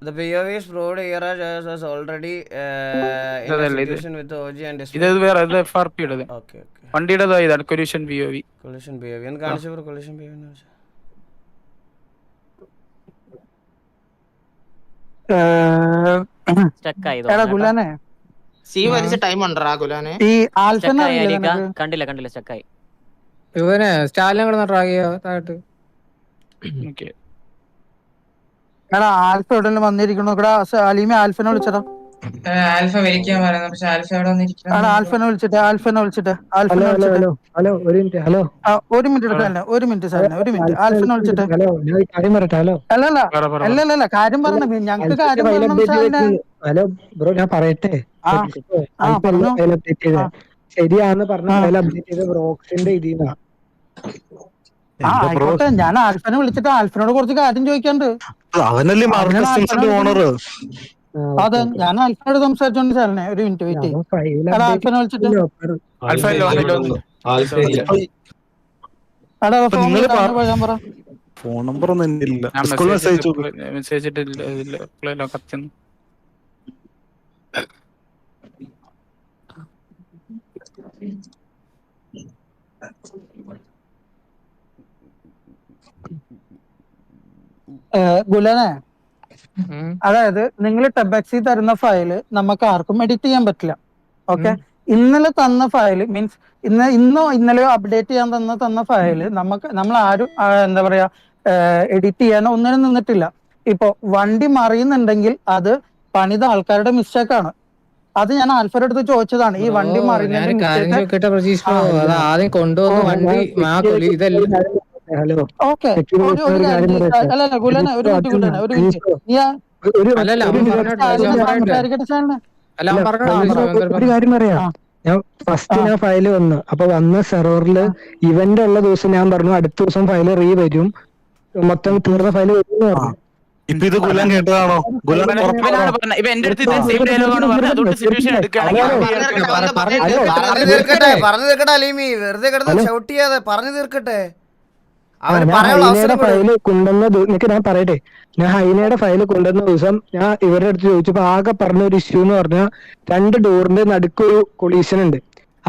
The POV is proved here as already in a situation with OG and ഇത് വേറെ FRP ഉള്ളത്. Okay. വണ്ടിയുടെ ഇതാണ് കൊല്യൂഷൻ POV. Collision POV എന്ന് കാണിച്ചു ബ്രോ. Collision POV എന്ന് വെച്ചാ എടാ ഗുലാനെ, സി വലിച്ച ടൈം ഉണ്ടോ ഗുലാനെ? ഈ ആൽഫനെ അറിയില്ല? കണ്ടില്ല സ്റ്റക്കായി. ഇവനെ സ്റ്റാലിനെ താഴോട്ട്. എടാ ആൽഫ എവിടെ വന്നിരിക്കണു? ഇവിടെ അലീമെ ആൽഫനെ വിളിച്ചടാ. ആൽഫ വലിക്കാൻ പറയുന്നത്, പക്ഷെ ആൽഫ എവിടെ വന്നിരിക്കുന്നു? എടാ ആൽഫനെ വിളിച്ചിട്ട്. ഹലോ ഒരു മിനിറ്റ്. ഹലോ ഒരു മിനിറ്റ് എടുക്കാനല്ലേ, ഒരു മിനിറ്റ് സാറിനെ, ഒരു മിനിറ്റ്. ആൽഫനെ വിളിച്ചിട്ട്. ഹലോ ഞാൻ കാര്യം പറയട്ടെ. ഹലോ അല്ലല്ല കാര്യം പറഞ്ഞ ഞങ്ങക്ക് കാര്യം ഹലോ ബ്രോ ഞാൻ പറയട്ടെ. ശരിയാന്ന് പറഞ്ഞ ഫയൽ അപ്ഡേറ്റ് ചെയ്ത് ബ്രോക്സിന്റെ ഇതിന്നാ. ആയിക്കോട്ടെ, ഞാൻ ആൽഫനെ വിളിച്ചിട്ട് ആൽഫിനോട് കുറച്ച് കാര്യം ചോദിക്കാണ്ട്. അവനല്ലേ മാർവൽ കസ്റ്റംസിന്റെ ഓണർ. അതെ, ഞാൻ ആൽഫിനോട് സംസാരിച്ചോണ്ട് സാറിനെ. ഒരു മിനിറ്റ് വെയിറ്റ് ചെയ്യും. ആൽഫനെ വിളിച്ചിട്ട് ഫോൺ നമ്പർ ഒന്നും ഇല്ല. മെസ്സേജ് ഇട്ടില്ല. ഗുലനെ, അതായത് നിങ്ങൾ ടെബക്സി തരുന്ന ഫയല് നമുക്ക് ആർക്കും എഡിറ്റ് ചെയ്യാൻ പറ്റില്ല. ഓക്കെ, ഇന്നലെ തന്ന ഫയല് മീൻസ് ഇന്നലെയോ അപ്ഡേറ്റ് ചെയ്യാൻ തന്ന ഫയല് നമ്മൾ ആരും എന്താ പറയാ എഡിറ്റ് ചെയ്യാനോ ഒന്നിനും നിന്നിട്ടില്ല. ഇപ്പൊ വണ്ടി മറിയുന്നുണ്ടെങ്കിൽ അത് പണിത ആൾക്കാരുടെ മിസ്റ്റേക്കാണ്. അത് ഞാൻ ആൽഫയുടെ അടുത്ത് ചോദിച്ചതാണ്. ഈ വണ്ടി മറിയുന്നതിന്റെ ആദ്യം കൊണ്ടുവന്ന വണ്ടി ഓക്കെ. അല്ലല്ല ഗുലനെ, ഒരു മിനിറ്റ്. ഒരു കാര്യം പറയാം. ഞാൻ ഫസ്റ്റ് ഞാൻ ഫയല് വന്നു. അപ്പൊ വന്ന സെർവറില് ഇവന്റ് ഉള്ള ദിവസം ഞാൻ പറഞ്ഞു അടുത്ത ദിവസം ഫയല് വരും, മൊത്തം തീർന്ന ഫയല് വരും പറഞ്ഞു. ഇപ്പൊ ഇത് ഗുലാൻ കേട്ടതാണോ? പറഞ്ഞു തീർക്കട്ടെ അലീമി, വെറുതെ കിടന്ന് ഷൗട്ട് ചെയ്യാതെ പറഞ്ഞു തീർക്കട്ടെ. ഹൈനയുടെ ഫയല് കൊണ്ടുവന്ന ഞാൻ പറയട്ടെ, ഞാൻ ഹൈനയുടെ ഫയല് കൊണ്ടുവന്ന ദിവസം ഞാൻ ഇവരുടെ അടുത്ത് ചോദിച്ചപ്പോ ആകെ പറഞ്ഞ ഒരു ഇഷ്യൂ എന്ന് പറഞ്ഞാൽ 2 ഡോറിന്റെ നടുക്കൊരു കൊളീഷൻ ഉണ്ട്,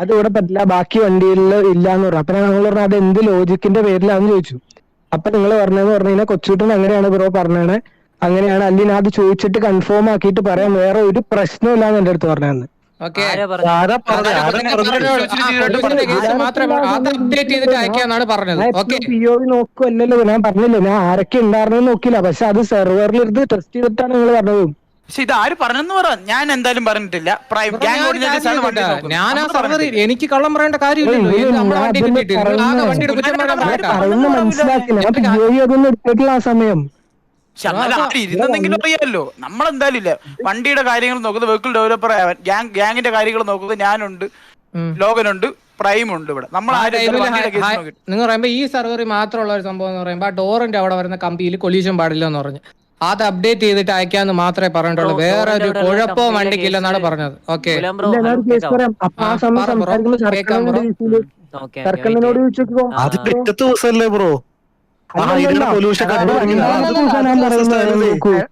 അത് ഇവിടെ പറ്റില്ല, ബാക്കി വണ്ടികളിൽ ഇല്ലാന്ന് പറഞ്ഞു. അപ്പൊ ഞങ്ങൾ പറഞ്ഞു അത് എന്ത് ലോജിക്കിന്റെ പേരിലാന്ന് ചോദിച്ചു. അപ്പൊ നിങ്ങൾ പറഞ്ഞതെന്ന് പറഞ്ഞു കഴിഞ്ഞാൽ കൊച്ചുകുട്ടൻ അങ്ങനെയാണ് ബ്രോ പറഞ്ഞത്, അങ്ങനെയാണ്. അല്ലെങ്കിൽ അത് ചോദിച്ചിട്ട് കൺഫേം ആക്കിയിട്ട് പറയാം, വേറെ ഒരു പ്രശ്നമില്ലാന്ന് എന്റെ അടുത്ത് പറഞ്ഞതെന്ന്. POV നോക്കുമല്ലോ, ഞാൻ പറഞ്ഞില്ലേ, ഞാൻ ആരൊക്കെ ഉണ്ടായിരുന്നു നോക്കില്ല, പക്ഷെ അത് സെർവറിൽ ഇരുന്ന് ടെസ്റ്റ് ചെയ്തിട്ടാണ് നിങ്ങൾ പറഞ്ഞത്. പക്ഷെ ഇത് ആര് പറഞ്ഞെന്ന് പറ, ഞാൻ എന്തായാലും പറഞ്ഞിട്ടില്ല. ഞാൻ ആ സർവറിൽ എനിക്ക് കള്ളം പറയേണ്ട കാര്യമില്ലല്ലോ. മനസ്സിലാക്കില്ല, ഞാൻ POV അതൊന്നും എടുത്തിട്ടില്ല ആ സമയം. പക്ഷെ എന്നാലും ആര് ഇരുന്നെങ്കിലും അറിയാമല്ലോ. നമ്മളെന്തായാലും ഇല്ല വണ്ടിയുടെ കാര്യങ്ങൾ നോക്കുന്നത് വെഹിക്കിൾ ഡെവലപ്പർ ഗ്യാങ്ങിന്റെ കാര്യങ്ങൾ നോക്കുന്നത് ഞാനുണ്ട്, ലോകനുണ്ട്, പ്രൈം ഉണ്ട്. ഇവിടെ നമ്മൾ നിങ്ങൾ പറയുമ്പോ ഈ സെർവറിൽ മാത്രമുള്ള ഒരു സംഭവം എന്ന് പറയുമ്പോ ആ ഡോറിന്റെ അവിടെ വരുന്ന കമ്പിയിൽ കൊലീഷൻ പാടില്ല എന്ന് പറഞ്ഞു. അത് അപ്ഡേറ്റ് ചെയ്തിട്ട് അയക്കാന്ന് മാത്രമേ പറഞ്ഞിട്ടുള്ളൂ. വേറെ ഒരു കുഴപ്പവും വണ്ടിക്കില്ലെന്നാണ് പറഞ്ഞത്. ഓക്കെ അത് പിറ്റത്തെ ദിവസമല്ലേ ബ്രോ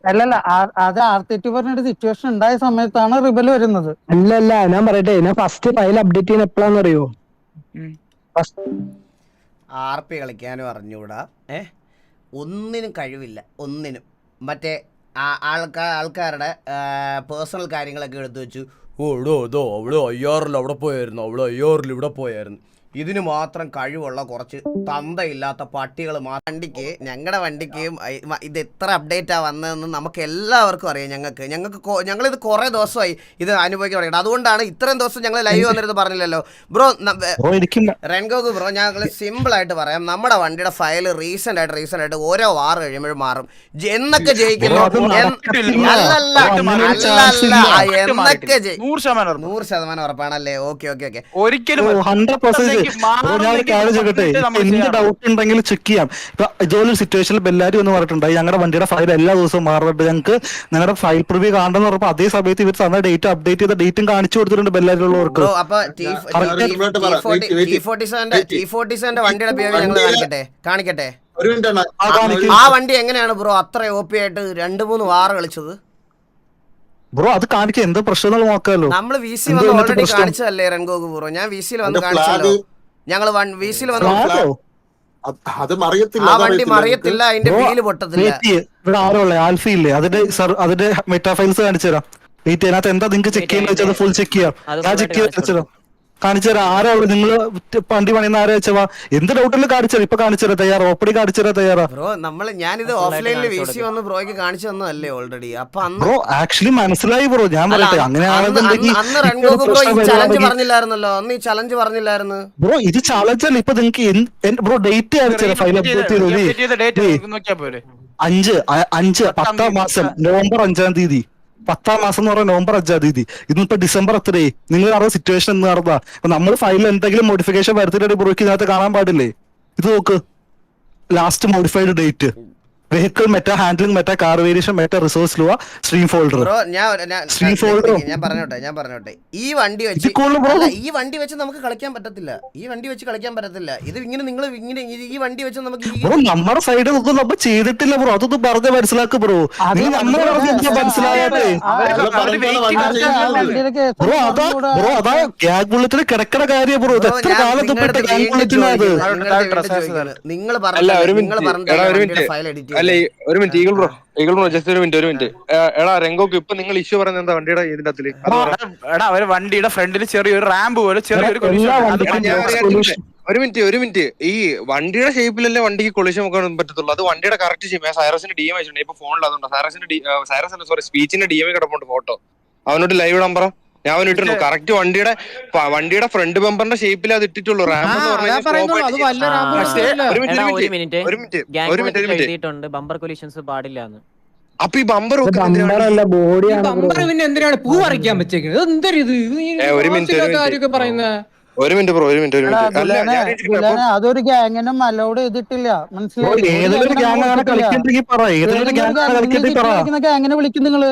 അല്ലല്ല, അത് R34 പറഞ്ഞൊരു സിറ്റുവേഷൻ ഉണ്ടായ സമയത്താണ് റിബൽ വരുന്നത്. അല്ലല്ല, ഞാൻ പറയട്ടെ, ഞാൻ ഫസ്റ്റ് ഫയൽ അപ്ഡേറ്റ് ചെയ്യുന്ന എപ്പോഴാന്ന് അറിയോ? RP കളിക്കാനും അറിഞ്ഞൂടാ, ഒന്നിനും കഴിവില്ല, ഒന്നിനും. മറ്റേ ആൾക്കാരുടെ പേഴ്സണൽ കാര്യങ്ങളൊക്കെ എടുത്തു വെച്ചു. ഓ ഇടോ ഇതോ അവള് 5000 അവിടെ പോയായിരുന്നു, അവള് 5000 ഇവിടെ പോയായിരുന്നു. ഇതിന് മാത്രം കഴിവുള്ള കുറച്ച് തന്തയില്ലാത്ത പട്ടികൾ. ഞങ്ങളുടെ വണ്ടിക്കും ഇത് എത്ര അപ്ഡേറ്റാണ് വന്നതെന്ന് നമുക്ക് എല്ലാവർക്കും അറിയാം. ഞങ്ങളിത് കുറേ ദിവസമായി ഇത് അനുഭവിക്കാൻ തുടങ്ങിയിട്ട്. അതുകൊണ്ടാണ് ഇത്രയും ദിവസം ഞങ്ങൾ ലൈവ് വന്നിരുന്ന് പറഞ്ഞില്ലല്ലോ ബ്രോ. റെൻഗോക്ക് ബ്രോ, ഞങ്ങൾ സിമ്പിളായിട്ട് പറയാം. നമ്മുടെ വണ്ടിയുടെ ഫയൽ റീസെന്റ് ആയിട്ട് ഓരോ വാർ കഴിയുമ്പോഴും മാറും. എന്നൊക്കെ ജയിക്കുന്നു അല്ലല്ല എന്നൊക്കെ 100% ഉറപ്പാണല്ലേ? ഓക്കെ ഒരിക്കലും എന്ത് ഡൗട്ട് ഉണ്ടെങ്കിലും ചെക്ക് ചെയ്യാം. ഇപ്പൊ ഇതുപോലെ സിറ്റുവേഷനിൽ എല്ലാവരും എന്ന് പറഞ്ഞിട്ടുണ്ടായി ഞങ്ങളുടെ വണ്ടിയുടെ ഫയൽ എല്ലാ ദിവസവും മാറുന്നുണ്ട്, ഞങ്ങൾക്ക് ഞങ്ങളുടെ ഫയൽ പ്രിവ്യൂ കാണണമെന്ന് പറഞ്ഞപ്പോൾ അതേ സമയത്ത് ഇവർ തന്ന ഡേറ്റ് അപ്ഡേറ്റ് ചെയ്ത ഡേറ്റും കാണിച്ചു കൊടുത്തിട്ടുണ്ട് ബെല്ലാരിലുള്ളവർക്ക്. വണ്ടിയുടെ പേര് ഞങ്ങൾ കാണിക്കട്ടെ. ആ വണ്ടി എങ്ങനെയാണ് ബ്രോ അത്ര OP ആയിട്ട് 2-3 വാർ കളിച്ചത്? ബ്രോ അത് കാണിക്കാൻ എന്താ പ്രശ്നം നോക്കാമല്ലോ. നമ്മള് VC വന്ന് ഓൾറെഡി കാണിച്ചതല്ലേ റെൻഗോക്ക് ബ്രോ? ഞാൻ VC വന്ന് കാണിച്ചല്ലോ. ഞങ്ങള് VC വന്ന് ആ വണ്ടി മറിയത്തില്ല, അതിന്റെ വീല് പൊട്ടത്തില്ല. ഇവിടെ ആരോളെ ആൽഫയില്ലേ, അതിന്റെ മെറ്റാ ഫയൽസ് കാണിച്ചു തരാം. വെയിറ്റ് അതിനകത്ത് എന്താ നിങ്ങൾക്ക് ചെക്ക് ചെയ്യാൻ വെച്ചാൽ ഫുൾ ചെക്ക് ചെയ്യാം. ഞാൻ ചെക്ക് ചെയ്ത് കാണിച്ചു തരാം. ആരോ നിങ്ങൾ വണ്ടി പണിയുന്ന ആരാ വെച്ചാ എന്ത് ഡൗട്ടിലും കാണിച്ചു തരാം. ഇപ്പൊ കാണിച്ചു തരാം തയ്യാറോ? ഓപ്പടി കാണിച്ചു തരാം തയ്യാറാ? ബ്രോ ഞാനിത് ഓഫ്ലൈനിൽ VC വന്ന് ബ്രോയ്ക്ക് കാണിച്ചു തന്നല്ലേ ഓൾറെഡി. അപ്പൊ ബ്രോ ആക്ച്വലി മനസ്സിലായി ബ്രോ. ഞാൻ പറയട്ടെ, അങ്ങനെയാണെന്നുണ്ടെങ്കിൽ ചലഞ്ച് പറഞ്ഞില്ലായിരുന്നല്ലോ അന്ന്? ഈ ചലഞ്ച് പറഞ്ഞില്ലായിരുന്നു ബ്രോ? ഇത് ചലഞ്ച് അല്ല. ഇപ്പൊ നിങ്ങൾക്ക് ബ്രോ ഡേറ്റ് കാണിച്ചു തരാം. ഫയൽ അപ്ഡേറ്റ് ചെയ്തത് 10-ാം മാസം നവംബർ 5-ാം തീയതി. 10-ാം മാസം എന്ന് പറഞ്ഞാൽ നവംബർ 5-ാം തീയതി. ഇന്നിപ്പോ ഡിസംബർ എത്രയായി? നിങ്ങൾ അറിയാം സിറ്റുവേഷൻ എന്ന് നടന്നാ. അപ്പൊ നമ്മൾ ഫയലിൽ എന്തെങ്കിലും മോഡിഫിക്കേഷൻ വരുത്തിയിട്ട് ബ്രോയ്ക്ക് ഇതിനകത്ത് കാണാൻ പാടില്ലേ? ഇത് നോക്ക്, last modified date, vehicle meta handling meta car variation meta resource low stream folder. ഞാൻ പറഞ്ഞോട്ടെ ഈ വണ്ടി വെച്ച് നമുക്ക് കളിക്കാൻ പറ്റത്തില്ല. ഇത് ഇങ്ങനെ നിങ്ങൾ ഈ വണ്ടി വെച്ച് നമുക്ക് നമ്മുടെ സൈഡിൽ ഒന്നും നമ്മൾ ചെയ്തിട്ടില്ല ബ്രോ. അതൊന്നും പറഞ്ഞ് മനസ്സിലാക്ക് ബ്രോ. മനസ്സിലായാലേ ബ്രോ അതാ ഗ്യാങ് ബുള്ളറ്റിന് കിടക്കണ കാര്യം ബ്രോ. ഇത് എത്ര കാലം ഗ്യാങ് ബുള്ളറ്റിനത്? അല്ല ഒരു മിനിറ്റ് ഈഗിൾ ബ്രോ ജസ്റ്റ് ഒരു മിനിറ്റ്. എടാ രംഗോക്ക് ഇപ്പൊ നിങ്ങൾ ഇഷ്യൂ പറയുന്നത് എന്താ വണ്ടിയുടെ ഇതിന്റെ അകത്തില്? അവര് വണ്ടിയുടെ ഫ്രണ്ടിൽ ചെറിയൊരു റാമ്പ് പോലെ ചെറിയൊരു ഒരു മിനിറ്റ് ഈ വണ്ടിയുടെ ഷേപ്പിലല്ലേ വണ്ടിക്ക് കൊളിഷൻ വെക്കാൻ പറ്റത്തുള്ളൂ. അത് വണ്ടിയുടെ കറക്റ്റ് ചെയ്യും. സൈറസിന്റെ DM അയച്ചിട്ടുണ്ട് ഇപ്പൊ ഫോണിൽ. അതുകൊണ്ട് സൈറസിന്റെ സ്പീച്ചിന്റെ DM കിടപ്പുണ്ട് ഫോട്ടോ. അവനോട് ലൈവ് ഇടാൻ പറ. ഞാൻ അവന് ഇട്ടിട്ടുള്ളൂ. കറക്റ്റ് വണ്ടിയുടെ ഫ്രണ്ട് ബമ്പറിന്റെ ഷേപ്പിൽ അത് ഇട്ടിട്ടുള്ളൂ. റാമ്പ് എന്ന് പറഞ്ഞാൽ ബമ്പർ കൊലിഷൻസ് പാടില്ല. അപ്പൊ ഈ ബമ്പർ എന്തിനാണ് പൂ പറിക്കാൻ വെച്ചേക്കുന്നത്? ഒരു മിനിറ്റ് ബ്രോ അതൊരു ഗ്യാങ്ങിനും അലൗഡ് ചെയ്തിട്ടില്ല. ഗ്യാങ്ങിനെ വിളിക്കും നിങ്ങള്?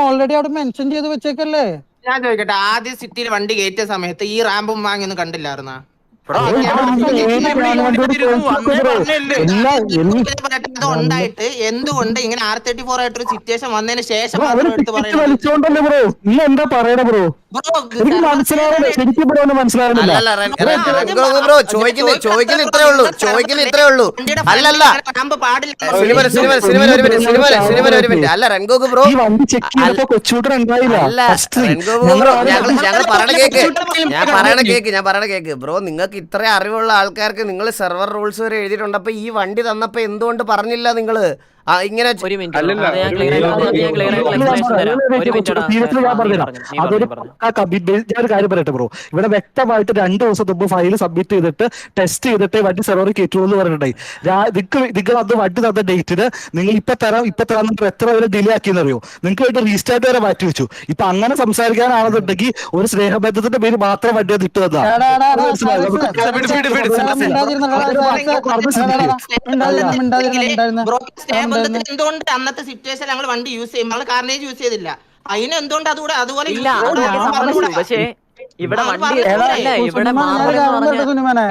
ഓൾറെഡി അവിടെ മെൻഷൻ ചെയ്ത് വെച്ചേക്കല്ലേ? ഞാൻ ചോദിക്കട്ടെ, ആദ്യം സിറ്റിയിൽ വണ്ടി കയറ്റിയ സമയത്ത് ഈ റാമ്പും വാങ്ങി ഒന്നും കണ്ടില്ലായിരുന്ന? ഉണ്ടായിട്ട് എന്തുകൊണ്ട് ഇങ്ങനെ R34 ആയിട്ടൊരു സിറ്റുവേഷൻ വന്നതിന് ശേഷം എന്താ പറയണ ബ്രോ? ചോദിക്കുന്ന ഇത്രേ ഉള്ളൂ. അല്ലല്ല അല്ല റെൻഗോക്ക് ബ്രോ, ഞാൻ പറയണ കേക്ക് ബ്രോ. നിങ്ങൾക്ക് ഇത്ര അറിവുള്ള ആൾക്കാർക്ക് നിങ്ങൾ സെർവർ റൂൾസ് വരെ എഴുതിയിട്ടുണ്ട്. അപ്പൊ ഈ വണ്ടി തന്നപ്പോ എന്തുകൊണ്ട് പറഞ്ഞില്ല നിങ്ങള്? ഇങ്ങനെ ഒരു മിനിറ്റ് അല്ലല്ല, അത് ഞാൻ ഒരു ക്ലിയർ ആയിട്ട് എക്സ്പ്ലനേഷൻ തരാം. ഒരു മിനിറ്റ് സീരിയസ്ലി ഞാൻ പറഞ്ഞുതരാം. അതൊരു ഞാൻ ഒരു കാര്യം പറയട്ടെ ബ്രോ, ഇവിടെ വ്യക്തമായിട്ട് 2 ദിവസം മുമ്പ് ഫയൽ സബ്മിറ്റ് ചെയ്തിട്ട് ടെസ്റ്റ് ചെയ്തിട്ട് വണ്ടി സെർവറിൽ കയറ്റുള്ളൂ എന്ന് പറഞ്ഞിട്ടുണ്ടായി. നിങ്ങൾ അത് വണ്ടി തന്ന ഡേറ്റിന് നിങ്ങൾ ഇപ്പൊ തരാം എത്ര വരെ ഡിലേ ആക്കിയെന്നറിയോ? നിങ്ങൾക്ക് വേണ്ടി റീസ്റ്റാർട്ട് വരെ മാറ്റി വെച്ചു. ഇപ്പൊ അങ്ങനെ സംസാരിക്കാനാണെന്നുണ്ടെങ്കിൽ ഒരു സ്നേഹബന്ധത്തിന്റെ പേര് മാത്രം വണ്ടി അത് ഇട്ട് തന്നാ സ്നേഹബന്ധത്തിൽ എന്തുകൊണ്ട് അന്നത്തെ സിറ്റുവേഷൻ ഞങ്ങൾ വണ്ടി യൂസ് ചെയ്യും, നമ്മൾ കാറിനേജ് യൂസ് ചെയ്തില്ല, അതിന് എന്തുകൊണ്ട് അതുപോലെ ഇല്ല പക്ഷേ ഇവിടെ വണ്ടി അല്ല ഇവിടെ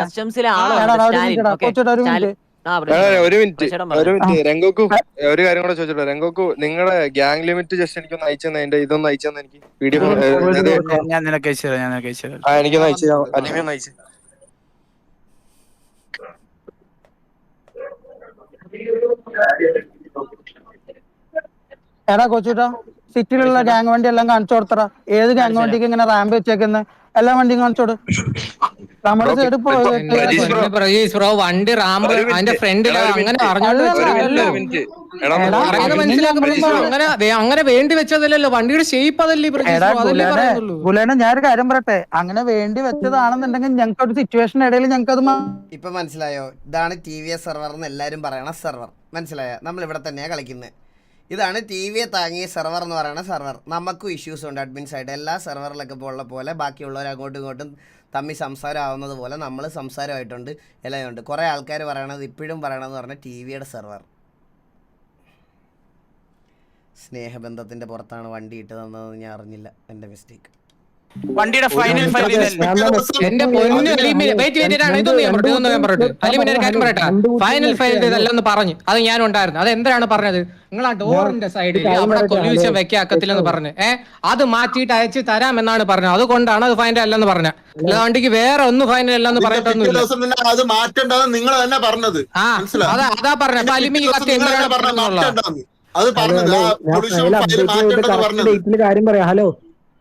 കസ്റ്റംസിലെ ഒരു മിനിറ്റ് രംഗോക്കു ഒരു കാര്യം കൂടെ ചോദിച്ചോട്ടെ. രംഗോക്കു നിങ്ങളുടെ ഗ്യാങ് ലിമിറ്റ് ജസ്റ്റ് എനിക്കൊന്ന് അയച്ചെന്ന്, അതിന്റെ ഇതൊന്ന് അയച്ചെന്ന് എനിക്ക് വീഡിയോ ഞാൻ നിനക്ക് അയച്ചു തരാം. എനിക്കൊന്ന് അയച്ചു അനിമ ഒന്ന് അയച്ചു. എടാ കൊച്ചുട്ടാ, സിറ്റിയിലുള്ള ഗ്യാങ് വണ്ടി എല്ലാം കാണിച്ചു കൊടുത്തറ. ഏത് ഗ്യാങ് വണ്ടിക്ക് ഇങ്ങനെ റാമ്പ് വെച്ചേക്കുന്ന എല്ലാ വണ്ടിയും കാണിച്ചോട്. നമ്മുടെ സൈഡ് ബ്രോ വണ്ടി റാമ്പ് അതിന്റെ ഫ്രണ്ടില് അങ്ങനെ അങ്ങനെ വേണ്ടി വെച്ചതല്ലല്ലോ, വണ്ടിയുടെ ഷേപ്പ് അതല്ലേ. ഗുലേന ഞാനൊരു കാര്യം പറയട്ടെ, അങ്ങനെ വേണ്ടി വെച്ചതാണെന്നുണ്ടെങ്കിൽ ഞങ്ങൾക്ക് ഒരു സിറ്റുവേഷൻ ഇടയിൽ ഞങ്ങൾക്ക് അത് ഇപ്പൊ മനസ്സിലായോ? ഇതാണ് TVS സെർവർ എന്ന് എല്ലാരും പറയണ സെർവർ. മനസ്സിലായോ? നമ്മൾ ഇവിടെ തന്നെയാ കളിക്കുന്നത്. ഇതാണ് TV താങ്ങിയ സെർവർ എന്ന് പറയുന്ന സെർവർ. നമുക്കും ഇഷ്യൂസ് ഉണ്ട് അഡ്മിൻസ് ആയിട്ട്. എല്ലാ സെർവറിലൊക്കെ ഉള്ള പോലെ ബാക്കിയുള്ളവർ അങ്ങോട്ടും ഇങ്ങോട്ടും തമ്മിൽ സംസാരം ആവുന്നത് പോലെ നമ്മൾ സംസാരമായിട്ടുണ്ട്, എല്ലാം ഉണ്ട്. കുറേ ആൾക്കാർ പറയണത് ഇപ്പോഴും പറയണമെന്ന് പറഞ്ഞാൽ TVയുടെ സെർവർ സ്നേഹബന്ധത്തിൻ്റെ പുറത്താണ് വണ്ടി ഇട്ട് തന്നതെന്ന് ഞാൻ അറിഞ്ഞില്ല. എൻ്റെ മിസ്റ്റേക്ക്. വണ്ടിയുടെ ഫൈനൽ എന്റെ ഫൈനൽ ഫയൽ ഇതല്ലെന്ന് പറഞ്ഞു. അത് ഞാൻ ഉണ്ടായിരുന്നു. അത് എന്തിനാണ് പറഞ്ഞത്? നിങ്ങൾ ആ ഡോറിന്റെ സൈഡിൽ അവിടെ കൊല്യൂഷൻ വെക്കാക്കത്തില്ലെന്ന് പറഞ്ഞു. അത് മാറ്റിയിട്ട് അയച്ചു തരാം എന്നാണ് പറഞ്ഞത്. അതുകൊണ്ടാണ് അത് ഫൈനൽ അല്ലെന്ന് പറഞ്ഞത്. അല്ല വണ്ടിക്ക് വേറെ ഒന്നും ഫൈനൽ അല്ലെന്ന് പറഞ്ഞിട്ടൊന്നുമില്ല. അത് മാറ്റേണ്ടതെന്ന് നിങ്ങൾ തന്നെ പറഞ്ഞത്. അതാ പറഞ്ഞത്. അലിമി കത്ത് എന്തിനാണ് പറഞ്ഞത്? കാര്യം പറയാം. ഹലോ,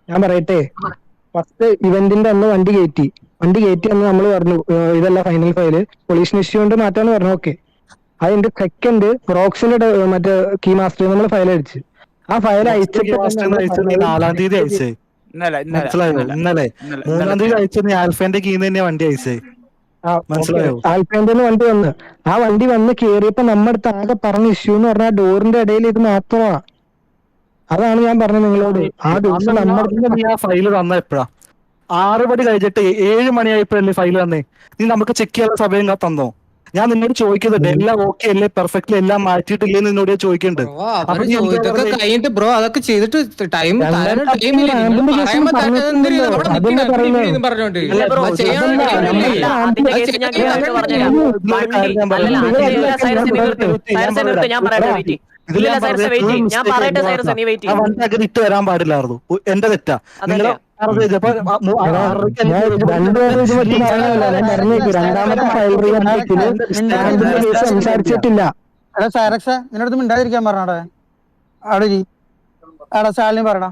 ഞാൻ പറയട്ടെ. ഫസ്റ്റ് ഇവന്റിന്റെ അന്ന് വണ്ടി കയറ്റി അന്ന് നമ്മൾ പറഞ്ഞു ഇതല്ല ഫൈനൽ ഫയല്, പൊല്യൂഷൻ ഇഷ്യൂ കൊണ്ട് മാറ്റാന്ന് പറഞ്ഞു. ഓക്കെ, അതിന്റെ സെക്കൻഡ് റോക്സിന്റെ മറ്റേ കീ മാസ്റ്റർ നമ്മൾ ഫയൽ അടിച്ച് ആ ഫയൽ അയച്ചിട്ട് 4-ാം തീയതി അയച്ചേ. മനസ്സിലായോ? ഇന്നലെ 3-ാം തീയതി അയച്ചത് ആൽഫേന്റെ കീന്ന് തന്നെയാ വണ്ടി അയച്ചേ. മനസ്സിലായോ? ആൽഫേന്റെ വണ്ടി വന്ന് ആ വണ്ടി വന്ന് കേറിയപ്പോ നമ്മുടെ അടുത്ത് ആകെ പറഞ്ഞ ഇഷ്യൂ എന്ന് പറഞ്ഞാൽ ഡോറിന്റെ ഇടയിൽ ഇത് മാത്രമാ. അതാണ് ഞാൻ പറഞ്ഞത് നിങ്ങളോട്. ആ ദിവസം നീ ആ ഫയല് തന്ന എപ്പോഴാ? 6 മണി കഴിഞ്ഞിട്ട് 7 മണിയായപ്പോഴല്ലേ ഫയല് തന്നേ? നീ നമുക്ക് ചെക്ക് ചെയ്യാനുള്ള സമയം തന്നോ? ഞാൻ നിന്നോട് ചോദിക്കുന്നുണ്ട് എല്ലാം ഓക്കെ അല്ലേ, പെർഫെക്റ്റ്ലി എല്ലാം മാറ്റിയിട്ടില്ലേന്ന് നിന്നോട് ചോദിക്കുന്നുണ്ട്. ബ്രോ അതൊക്കെ ചെയ്തിട്ട് ടൈം വണ്ടി ഇട്ട് വരാൻ പാടില്ലായിരുന്നു. എന്റെ തെറ്റാ. നിങ്ങള് സംസാരിച്ചിട്ടില്ല. എടാ സാരക്സ, നിന്നോട് മിണ്ടാതിരിക്കാൻ പറഞ്ഞോടെ. എടാ ശാലിനി പറയടാ.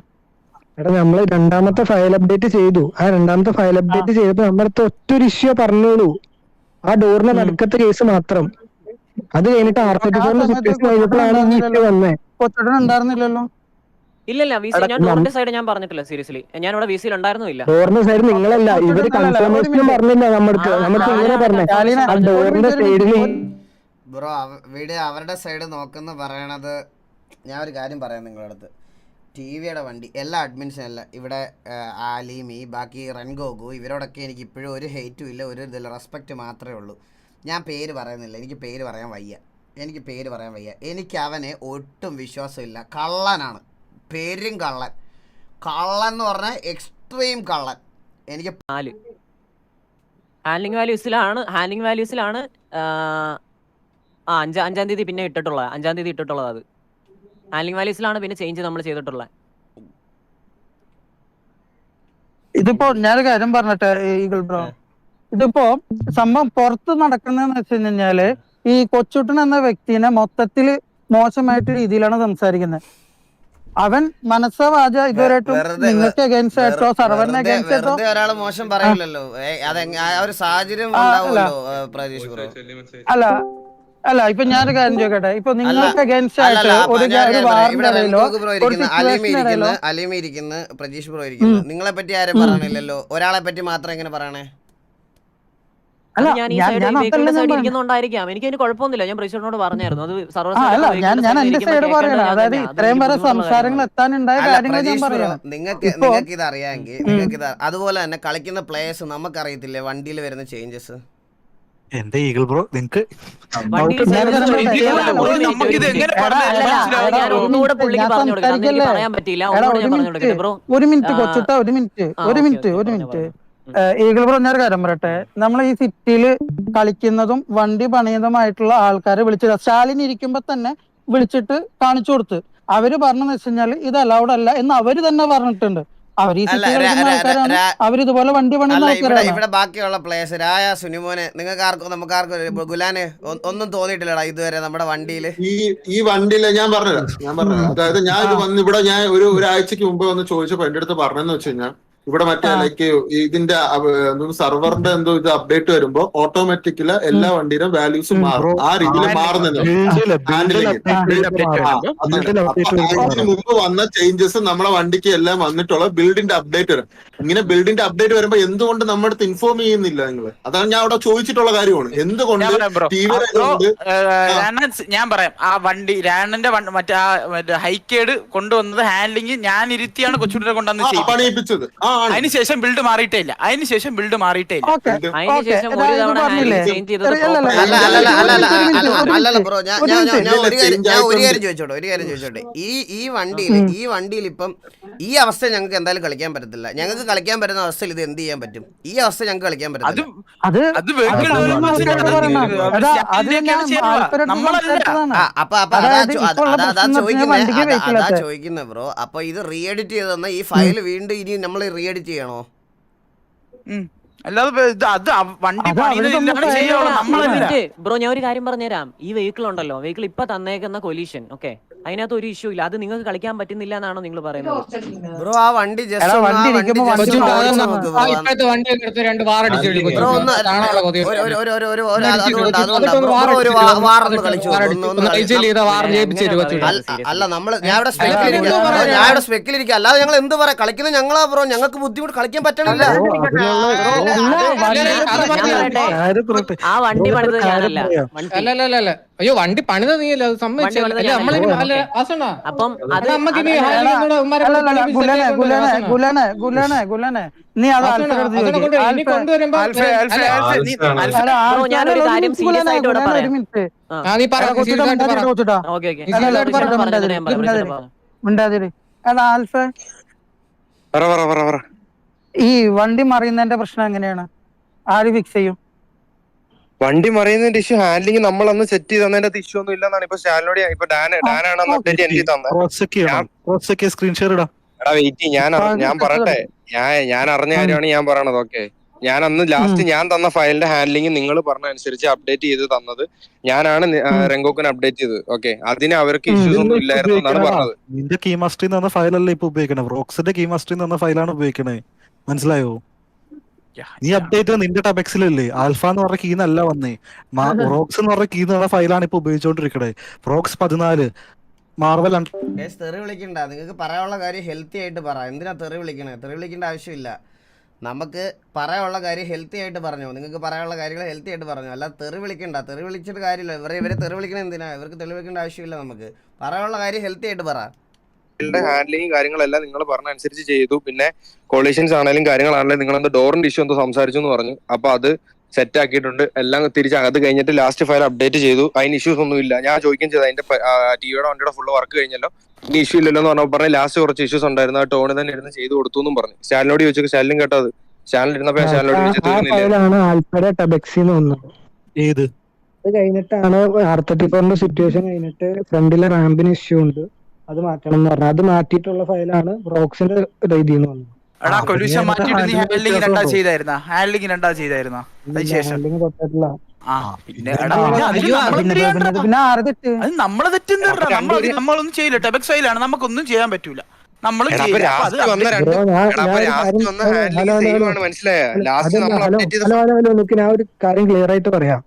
എടാ നമ്മള് 2ാമത്തെ ഫയൽ അപ്ഡേറ്റ് ചെയ്തു. ആ 2ാമത്തെ ഫയൽ അപ്ഡേറ്റ് ചെയ്തപ്പോ നമ്മുടെ ഒറ്റൊരു ഇഷ്യൂ പറഞ്ഞോളൂ, ആ ഡോറിന്റെ നടുക്കത്തെ കേസ് മാത്രം. അത് കഴിഞ്ഞിട്ട് കഴിഞ്ഞപ്പോഴാണ് ഈ ഇഷ്യൂ വന്നേ. ഉണ്ടായിരുന്നില്ലല്ലോ. ഇല്ലല്ല ഞാൻ ഡോറിന്റെ സൈഡ് ഞാൻ പറഞ്ഞിട്ടില്ല. സീരിയസ്ലി ഞാൻ ഇവിടെ VC ഉണ്ടായിരുന്നില്ല. ഡോറിന്റെ സൈഡ് നിങ്ങളല്ല, ഇവര് കൺഫർമേഷനും പറഞ്ഞില്ല. നമുക്ക് ഇങ്ങനെ പറഞ്ഞേ ഡോറിന്റെ സൈഡിൽ. ബ്രോ വീഡിയോ അവരുടെ സൈഡ് നോക്കുന്ന പറയണത്. ഞാൻ ഒരു കാര്യം പറയാം നിങ്ങളുടെ അടുത്ത്. TVയുടെ വണ്ടി എല്ലാ അഡ്മിൻസും അല്ല ഇവിടെ ആലിമി ബാക്കി റൺഗോഗു ഇവരോടൊക്കെ എനിക്ക് ഇപ്പോഴും ഒരു ഹെയ്റ്റും ഇല്ല, ഒരു ഇതില്ല, റെസ്പെക്റ്റ് മാത്രമേ ഉള്ളൂ. ഞാൻ പേര് പറയുന്നില്ല, എനിക്ക് പേര് പറയാൻ വയ്യ. എനിക്ക് അവനെ ഒട്ടും വിശ്വാസമില്ല. കള്ളനാണ്, പേരും കള്ളൻ എന്ന് പറഞ്ഞാൽ എക്സ്ട്രീം കള്ളൻ. എനിക്ക് ഹാൻഡിലിംഗ് വാല്യൂസിലാണ് 5-ാം തീയതി പിന്നെ ഇട്ടിട്ടുള്ളത്. 5-ാം തീയതി ഇട്ടിട്ടുള്ളത് അത് ഹാൻഡിലിംഗ് വാല്യൂസിലാണ്. പിന്നെ ചേഞ്ച് നമ്മൾ ചെയ്തിട്ടുള്ളത്. ഇതിപ്പോ ഞാനൊരു കാര്യം പറഞ്ഞിട്ടെ ഈഗിൾ ബ്രോ, ഇതിപ്പോ സംഭവം പുറത്ത് നടക്കുന്നതെന്ന് വെച്ച് കഴിഞ്ഞാല് ഈ കൊച്ചുട്ടൻ എന്ന വ്യക്തിനെ മൊത്തത്തില് മോശമായിട്ട് രീതിയിലാണ് സംസാരിക്കുന്നത്. അവൻ മനസ്സവാച ഇതുവരെയായിട്ടും നിങ്ങൾക്ക് അഗൈൻസ്റ്റ് ആയിട്ടോ സർവറിന് അഗൈൻസ്റ്റ് ആയിട്ടോ ഒരാള് മോശം പറയില്ലല്ലോ. ഒരു സാഹചര്യം അല്ല അല്ല ഇപ്പൊ ഞാനൊരു കാര്യം ചോദിക്കട്ടെ, ഇപ്പൊ നിങ്ങൾക്ക് അഗേൻസ്റ്റ് ആയിട്ട് ഒരു വാറിനിടയിലോ ഒരു സിറ്റുവേഷനിടയിലോ അലീമ ഇരിക്കുന്നു, പ്രജീഷ് ബ്രോ ഇരിക്കുന്നു, നിങ്ങളെ പറ്റി ആരും പറയണില്ലല്ലോ, ഒരാളെ പറ്റി മാത്രം എങ്ങനെ പറയണേ? അല്ല ഞാൻ ഈ സൈഡ് വെഹിക്കിളിന്റെ സൈഡ് ഇരിക്കുന്നോണ്ടായിരിക്കാം, എനിക്ക് അതിന് കുഴപ്പമൊന്നുമില്ല. ഞാൻ പ്രേക്ഷകനോട് പറഞ്ഞായിരുന്നു അത് അല്ല ഞാൻ എന്റെ സൈഡ് പറയണം. അതായത് ഇത്രയും വരെ സംസാരങ്ങൾ എത്താനുണ്ടായ കാര്യങ്ങൾ ഞാൻ പറയാം. നിങ്ങൾക്ക് ഇത് അറിയാമെങ്കിൽ നിങ്ങൾക്ക് ഇത് അതുപോലെ തന്നെ കളിക്കുന്ന പ്ലേയേഴ്സ് നമുക്കറിയത്തില്ലേ വണ്ടിയിൽ വരുന്ന ചേഞ്ചസ്? എന്റെ ഈഗിൾ ബ്രോ നിങ്ങക്ക് ഒരു മിനിറ്റ് കൊച്ചുട്ട, ഒരു മിനിറ്റ് ഈഗിൾ ബ്രോ ഞാനൊരു കാര്യം പറയട്ടെ. നമ്മൾ ഈ സിറ്റിയിൽ കളിക്കുന്നതും വണ്ടി പണിയുന്നതുമായിട്ടുള്ള ആൾക്കാരെ വിളിച്ചത് സ്റ്റാലിൻ ഇരിക്കുമ്പോ തന്നെ വിളിച്ചിട്ട് കാണിച്ചു കൊടുത്ത് അവര് പറഞ്ഞെന്ന് വെച്ച് കഴിഞ്ഞാൽ ഇത് അലൗഡ് അല്ല എന്ന് അവര് തന്നെ പറഞ്ഞിട്ടുണ്ട്. അവർ ഈ സിറ്റിയിൽ കളിക്കുന്ന ആൾക്കാരാണ്, അവരിതുപോലെ വണ്ടി പണിയുന്ന ആൾക്കാരാണ്. ഇവിടെ ബാക്കിയുള്ള പ്ലേയേഴ്സ് രായ, സുനിമോനെ, നിങ്ങൾക്ക് ആർക്കും നമുക്കാർക്കും ഗുലാനെ ഒന്നും തോന്നിയിട്ടില്ലടാ ഇതുവരെ നമ്മുടെ വണ്ടിയില്? ഈ വണ്ടിയില് ഞാൻ പറഞ്ഞത് അതായത് ഞാൻ ഇത് വന്ന് ഇവിടെ ഞാൻ ഒരാഴ്ചക്ക് മുമ്പ് വന്ന് ചോദിച്ചപ്പോ എന്റെ അടുത്ത് പറഞ്ഞെന്ന് വെച്ച് കഴിഞ്ഞാൽ ഇവിടെ മറ്റേ ലൈക്ക് ഇതിന്റെ സർവറിന്റെ എന്തോ ഇത് അപ്ഡേറ്റ് വരുമ്പോ ഓട്ടോമാറ്റിക്കല് എല്ലാ വണ്ടിയുടെ വാല്യൂസും മാറും. ആ രീതിയിൽ മാറുന്നുണ്ട്. അതിന് മുമ്പ് വന്ന ചേഞ്ചസ് നമ്മളെ വണ്ടിക്ക് എല്ലാം വന്നിട്ടുള്ള ബിൽഡിന്റെ അപ്ഡേറ്റ് വരും. ഇങ്ങനെ ബിൽഡിന്റെ അപ്ഡേറ്റ് വരുമ്പോ എന്തുകൊണ്ട് നമ്മുടെ അടുത്ത് ഇൻഫോം ചെയ്യുന്നില്ല നിങ്ങള്? അതാണ് ഞാൻ അവിടെ ചോദിച്ചിട്ടുള്ള കാര്യമാണ്. എന്തുകൊണ്ട് ഞാൻ പറയാം, ആ വണ്ടി രാണന്റെ മറ്റേ ഹൈക്കേഡ് കൊണ്ടുവന്നത് ഹാൻഡ്ലിങ് ഞാൻ ഇരുത്തിയാണ് കൊച്ചുട്ടിനെ കൊണ്ടുവന്ന് പണിയിപ്പിച്ചത്. അതിനുശേഷം ബിൽഡ് മാറിയിട്ടേ ഇല്ല. അതിനുശേഷം ഒരു തവണ ചേഞ്ച് ചെയ്തത് അല്ലല്ല ബ്രോ, ഞാൻ ഒരു കാര്യം ചോദിച്ചോട്ടെ. ഈ വണ്ടിയിൽ ഇപ്പം ഈ അവസ്ഥ ഞങ്ങൾക്ക് എന്തായാലും കളിക്കാൻ പറ്റത്തില്ല. ഞങ്ങൾക്ക് കളിക്കാൻ പറ്റുന്ന അവസ്ഥയിൽ ഇത് എന്ത് ചെയ്യാൻ പറ്റും? ഈ അവസ്ഥ ഞങ്ങൾക്ക് കളിക്കാൻ പറ്റത്തില്ല. അതാ ചോദിക്കുന്നത് ബ്രോ. അപ്പൊ ഇത് റീ എഡിറ്റ് ചെയ്ത് തന്ന ഈ ഫയൽ വീണ്ടും ഇനി നമ്മൾ റീ എഡിറ്റ് ചെയ്യണോ? അല്ലാതെ വണ്ടി ബ്രോ ഞാൻ ഒരു കാര്യം പറഞ്ഞുതരാം. ഈ വെഹിക്കിൾ ഉണ്ടല്ലോ, വെഹിക്കിൾ ഇപ്പൊ തന്നേക്കുന്ന കൊലീഷൻ ഓക്കെ, അതിനകത്ത് ഒരു ഇഷ്യൂ ഇല്ല. അത് നിങ്ങൾക്ക് കളിക്കാൻ പറ്റുന്നില്ല എന്നാണോ നിങ്ങൾ പറയുന്നത്? ബ്രോ ആ വണ്ടി അല്ല നമ്മള് ഞാൻ ഇവിടെ സ്പെക്കിലിരിക്കുക, അല്ലാതെ ഞങ്ങൾ എന്ത് പറയാം? കളിക്കുന്നത് ഞങ്ങളാ ബ്രോ, ഞങ്ങൾക്ക് ബുദ്ധിമുട്ട് കളിക്കാൻ പറ്റണില്ല. ആ വണ്ടി പണിത് ഞാനല്ല. അയ്യോ വണ്ടി പണിത നീയല്ല, അത് സമ്മതിച്ചല്ലേ. അപ്പം ഗുലാനെ നീ അത് ഞാനൊരു കാര്യം സീരിയസ് ആയിട്ട് ഇവിടെ പറയാം. ഈ വണ്ടി മറിയുന്നതിന്റെ പ്രശ്നം എങ്ങനെയാണ്? ആര് ഫിക്സ് ചെയ്യും? വണ്ടി മറിയുന്നതിന്റെ ഇഷ്യൂ ഹാൻഡ്ലിംഗ് നമ്മളന്ന് സെറ്റ് ചെയ്ത് തന്നതിന്റെ ഇഷ്യൂ ഒന്നും ഇല്ലെന്നാണ് ഇപ്പൊ സ്റ്റാലിനോട് ഇപ്പൊ ഡാനാണ് അപ്ഡേറ്റ് എനിക്ക് തന്നെ. സ്ക്രീൻഷെയർ ഇടാം. എടാ വെയിറ്റ്, ഞാൻ പറയട്ടെ, ഞാൻ അറിഞ്ഞ കാര്യമാണ് ഞാൻ പറയണത്. ഓക്കെ, ഞാൻ അന്ന് ലാസ്റ്റ് ഞാൻ തന്ന ഫയലിന്റെ ഹാൻഡ്ലിംഗ് നിങ്ങൾ പറഞ്ഞ അനുസരിച്ച് അപ്ഡേറ്റ് ചെയ്ത് തന്നത് ഞാനാണ്. റെങ്കോക്കിന് അപ്ഡേറ്റ് ചെയ്തത്. ഓക്കെ, അതിന് അവർക്ക് ഇഷ്യൂസ് ഒന്നും ഇല്ലായിരുന്നു എന്നാണ് പറഞ്ഞത്. നിന്റെ കീ മാസ്റ്ററിൽ നിന്ന് ഫയലല്ല ഇപ്പൊ ഉപയോഗിക്കണേ, റോക്സിന്റെ കീ മാസ്റ്ററിൽ നിന്ന് ഫയലാണ് ഉപയോഗിക്കണേ. മനസ്സിലായോ? നീ അപ്ഡേറ്റ് നിന്റെ ടബെക്സിലല്ലേ ആൽഫ എന്ന് പറഞ്ഞ കീന്നല്ല വന്നേ, റോക്സ് എന്ന് പറഞ്ഞ കീ എന്ന് പറഞ്ഞ ഫയലാണ് ഇപ്പൊ ഉപയോഗിച്ചോണ്ടിരിക്കണേ. Rocks 14 Marvel. തെറി വിളിക്കണ്ട, നിങ്ങൾക്ക് പറയാനുള്ള കാര്യം ഹെൽത്തി ആയിട്ട് പറ. എന്തിനാ തെറി വിളിക്കണേ? തെറി വിളിക്കേണ്ട ആവശ്യമില്ല. നമുക്ക് പറയാനുള്ള കാര്യം ഹെൽത്തി ആയിട്ട് പറഞ്ഞു. നിങ്ങൾക്ക് പറയാനുള്ള കാര്യങ്ങൾ ഹെൽത്തി ആയിട്ട് പറഞ്ഞു, അല്ല തെറി വിളിക്കണ്ട. തെറി വിളിച്ചിട്ട് കാര്യമില്ല. ഇവരെ തെറി വിളിക്കണ എന്തിനാ? ഇവർക്ക് തെറി വിളിക്കേണ്ട ആവശ്യമില്ല. നമുക്ക് പറയാനുള്ള കാര്യം ഹെൽത്തി ആയിട്ട് പറ. ഹാൻഡ്ലിംഗ് കാര്യങ്ങളെല്ലാം നിങ്ങൾ പറഞ്ഞ അനുസരിച്ച് ചെയ്തു. പിന്നെ കൊളീഷൻസ് ആണെങ്കിലും കാര്യങ്ങളാണെങ്കിലും നിങ്ങൾ എന്തോ ഡോറിന്റെ ഇഷ്യൂ എന്തോ സംസാരിച്ചു എന്ന് പറഞ്ഞു. അപ്പൊ അത് സെറ്റ് ആക്കിയിട്ടുണ്ട്. എല്ലാം തിരിച്ച് അത് കഴിഞ്ഞിട്ട് ലാസ്റ്റ് ഫയൽ അപ്ഡേറ്റ് ചെയ്തു. അതിന് ഇഷ്യൂസ് ഒന്നും ഇല്ല. ഞാൻ ചോദിക്കുകയും ചെയ്തു അതിന്റെ ടിവിയുടെ വണ്ടിയുടെ ഫുള്ള് വർക്ക് കഴിഞ്ഞല്ലോ, ഇനി ഇഷ്യൂ ഇല്ലല്ലോ എന്ന് പറഞ്ഞപ്പോൾ പറഞ്ഞു ലാസ്റ്റ് കുറച്ച് ഇഷ്യൂസ് ഉണ്ടായിരുന്നു, ആ ടോണ് തന്നെ ഇരുന്ന് ചെയ്ത് കൊടുത്തു എന്നും പറഞ്ഞു. സ്റ്റാലിനോട് ചോദിച്ചു, സ്റ്റാലിനും കേട്ടത്. സ്റ്റാലിൻ ഇരുന്നപ്പോ സ്റ്റാലിനോട് ഏത് അത് കഴിഞ്ഞിട്ടാണ് R34 സിറ്റുവേഷൻ കഴിഞ്ഞിട്ട് ഫ്രണ്ടിലെ റാമ്പിന് ഇഷ്യൂ ഉണ്ട്, അത് മാറ്റണം എന്ന് പറഞ്ഞു. അത് മാറ്റിയിട്ടുള്ള ഫയലാണ് റോക്സിന്റെ രീതി എന്ന് പറഞ്ഞു. നമ്മളൊന്നും ചെയ്യില്ല. ടെബക്സ് ഫയലാണ്, നമുക്കൊന്നും ചെയ്യാൻ പറ്റൂല. മനസ്സിലായോ? ഞാൻ ഒരു കാര്യം ക്ലിയർ ആയിട്ട് പറയാം.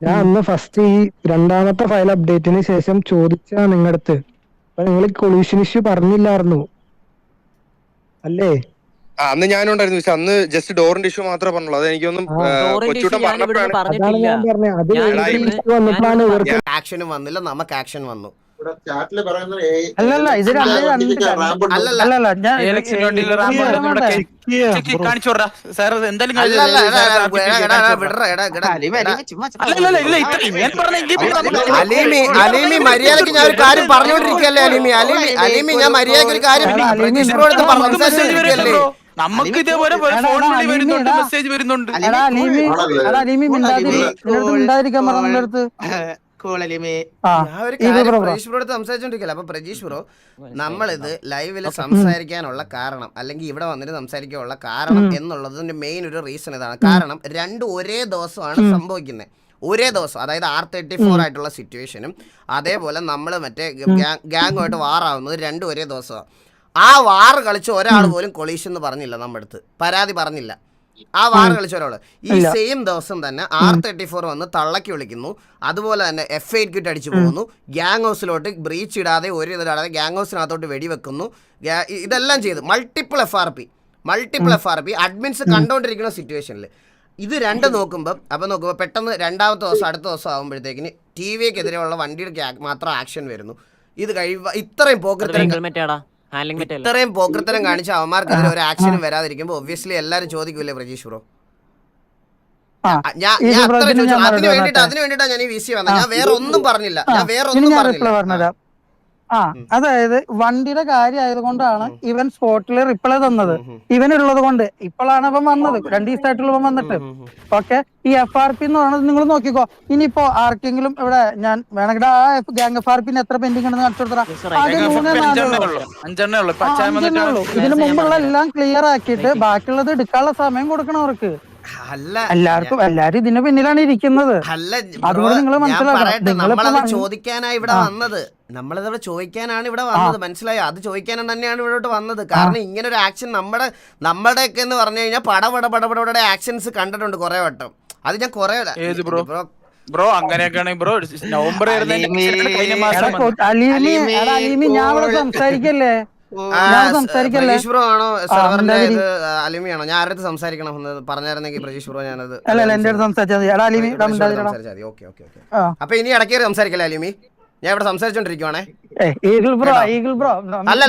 ഞാൻ അന്ന് ഫസ്റ്റ് ഈ രണ്ടാമത്തെ ഫയൽ അപ്ഡേറ്റിന് ശേഷം ചോദിച്ച നിങ്ങളടുത്ത്, അപ്പൊ നിങ്ങൾ കൊളൂഷൻ ഇഷ്യൂ പറഞ്ഞില്ലായിരുന്നു അല്ലേ? അന്ന് ഞാനുണ്ടായിരുന്നു. പക്ഷെ അന്ന് ജസ്റ്റ് ഡോറിന്റെ ഇഷ്യൂ മാത്രമേ പറഞ്ഞുള്ളൂ. അത് എനിക്കൊന്നും കൊച്ചൂട്ടൻ പറഞ്ഞപ്പോഴാണ്. അതാണ് ഞാൻ പറഞ്ഞത്. അത് ഇഷ്യൂ വന്നപ്പോഴാണ് ഇവർക്ക് ആക്ഷനും വന്നില്ല, നമുക്ക് ആക്ഷൻ വന്നു. ചാറ്റില് പറയുന്നത് അല്ലല്ല ഇത് അല്ലല്ല ഞാൻ ഏലക്സിന് വേണ്ടിയുള്ള റാമ്പ് കാണിച്ചു വിടാ സാർ. എന്തായാലും അല്ല, അല്ല, എടാ, വിടറാ, എടാ, എടാ. അലീമി മര്യാദക്ക് ഞാൻ ഒരു കാര്യം പറഞ്ഞോണ്ടിരിക്കല്ലേ. അലീമി ഞാൻ മര്യാദക്ക് ഒരു കാര്യം സംസാരിച്ചോണ്ടിരിക്കല്ലേ. നമുക്ക് ഇതേപോലെ ഫോൺ വിളി വരുന്നുണ്ട്, മെസ്സേജ് വരുന്നുണ്ട്. മിണ്ടാതിരിക്കാൻ പറഞ്ഞ അടുത്ത് പ്രജീഷ് ബ്രോട് സംസാരിച്ചോണ്ടിരിക്കല. അപ്പൊ പ്രജീഷ് ബ്രോ, നമ്മളിത് ലൈവില് സംസാരിക്കാനുള്ള കാരണം, അല്ലെങ്കിൽ ഇവിടെ വന്നിട്ട് സംസാരിക്കാനുള്ള കാരണം എന്നുള്ളതിന്റെ മെയിൻ ഒരു റീസൺ ഇതാണ്. കാരണം രണ്ടും ഒരേ ദിവസമാണ് സംഭവിക്കുന്നത്. ഒരേ ദിവസം, അതായത് R34 ആയിട്ടുള്ള സിറ്റുവേഷനും അതേപോലെ നമ്മൾ മറ്റേ ഗ്യാങ്ങുമായിട്ട് വാറാവുന്നത് രണ്ടും ഒരേ ദിവസമാണ്. ആ വാർ കളിച്ച് ഒരാൾ പോലും കൊളീഷൻ എന്ന് പറഞ്ഞില്ല, നമ്മുടെ അടുത്ത് പരാതി പറഞ്ഞില്ല. ആ വാർ കളിച്ച ഒരാള് ഈ സെയിം ദിവസം തന്നെ R34 വന്ന് തള്ളക്കി വിളിക്കുന്നു. അതുപോലെ തന്നെ F8 കിറ്റ് അടിച്ചു പോകുന്നു. ഗ്യാങ് ഹൗസിലോട്ട് ബ്രീച്ച് ഇടാതെ ഒരു ഇതിടാതെ ഗ്യാങ് ഹൗസിനകത്തോട്ട് വെടിവെക്കുന്നു. ഇതെല്ലാം ചെയ്ത് മൾട്ടിപ്പിൾ FRP അഡ്മിൻസ് കണ്ടോണ്ടിരിക്കുന്ന സിറ്റുവേഷനിൽ ഇത് രണ്ട് നോക്കുമ്പോൾ പെട്ടെന്ന് രണ്ടാമത്തെ ദിവസം അടുത്ത ദിവസം ആകുമ്പോഴത്തേക്കിന് TVക്കെതിരെയുള്ള വണ്ടിയുടെ മാത്രം ആക്ഷൻ വരുന്നു. ഇത് ഇത്രയും പോക്കർത്തരം കാണിച്ച അവന്മാർക്കെതിരെ ഒരു ആക്ഷനും വരാതിരിക്കുമ്പോൾ ഒബ്വിയസ്ലി എല്ലാരും ചോദിക്കൂല്ലേ പ്രജീഷ് ബ്രോ? ഞാൻ അതിന് വേണ്ടിട്ടാണ് ഞാൻ ഈ VC വന്നത്. ഞാൻ വേറെ ഒന്നും പറഞ്ഞില്ല. അതായത് വണ്ടിയുടെ കാര്യം ആയതുകൊണ്ടാണ് ഇവൻ സ്പോട്ടിൽ റിപ്ലൈ തന്നത്. ഇവനുള്ളത് കൊണ്ട് ഇപ്പോഴാണ് അവൻ വന്നത്, 2 ദിവസമായിട്ടുള്ള വന്നിട്ട്. ഓക്കെ, ഈ FRP എന്ന് പറയുന്നത് നിങ്ങൾ നോക്കിക്കോ. ഇനിയിപ്പോ ആർക്കെങ്കിലും ഇവിടെ ഞാൻ വേണമെങ്കിൽ ആ ഗ്യാങ് FRP എത്ര പെൻഡിങ് ഉണ്ടെന്ന് കാണിച്ചു കൊടുത്തരാ. ഇതിനു മുമ്പുള്ള എല്ലാം ക്ലിയർ ആക്കിയിട്ട് ബാക്കിയുള്ളത് എടുക്കാനുള്ള സമയം കൊടുക്കണം അവർക്ക്. എല്ലാരും ഇതിന് പിന്നിലാണ് ഇരിക്കുന്നത്. അതുകൊണ്ട് നിങ്ങൾ മനസ്സിലാക്കണം, ചോദിക്കാനാണ് ഇവിടെ വന്നത്. നമ്മളിതവിടെ ചോദിക്കാനാണ് ഇവിടെ വന്നത്, മനസ്സിലായോ? അത് ചോദിക്കാനാണ് തന്നെയാണ് ഇവിടോട്ട് വന്നത്. കാരണം ഇങ്ങനെ ഒരു ആക്ഷൻ നമ്മുടെയൊക്കെ എന്ന് പറഞ്ഞു കഴിഞ്ഞാൽ പടപടപടപടയുടെ ആക്ഷൻസ് കണ്ടിട്ടുണ്ട് കുറെ വട്ടം. അത് ഞാൻ കുറെ ബ്രോ അങ്ങനെയൊക്കെയാണ് ബ്രോ. നവംബർ സംസാരിക്കല്ലേ പ്രജീഷ് ബ്രോ ആണോ സെർവറിന്റെ അലിമിയാണോ? ഞാൻ ആരുടെ സംസാരിക്കണം പറഞ്ഞായിരുന്നെങ്കിൽ പ്രജീഷ് ബ്രോ ഞാനത് എന്റെ അടുത്ത് സംസാരിച്ചാൽ. ഓക്കെ. അപ്പൊ ഇനി ഇടയ്ക്ക് സംസാരിക്കല്ലേ അലിമി? ഞാൻ ഇവിടെ സംസാരിച്ചോണ്ടിരിക്കുവാണേ. അല്ല,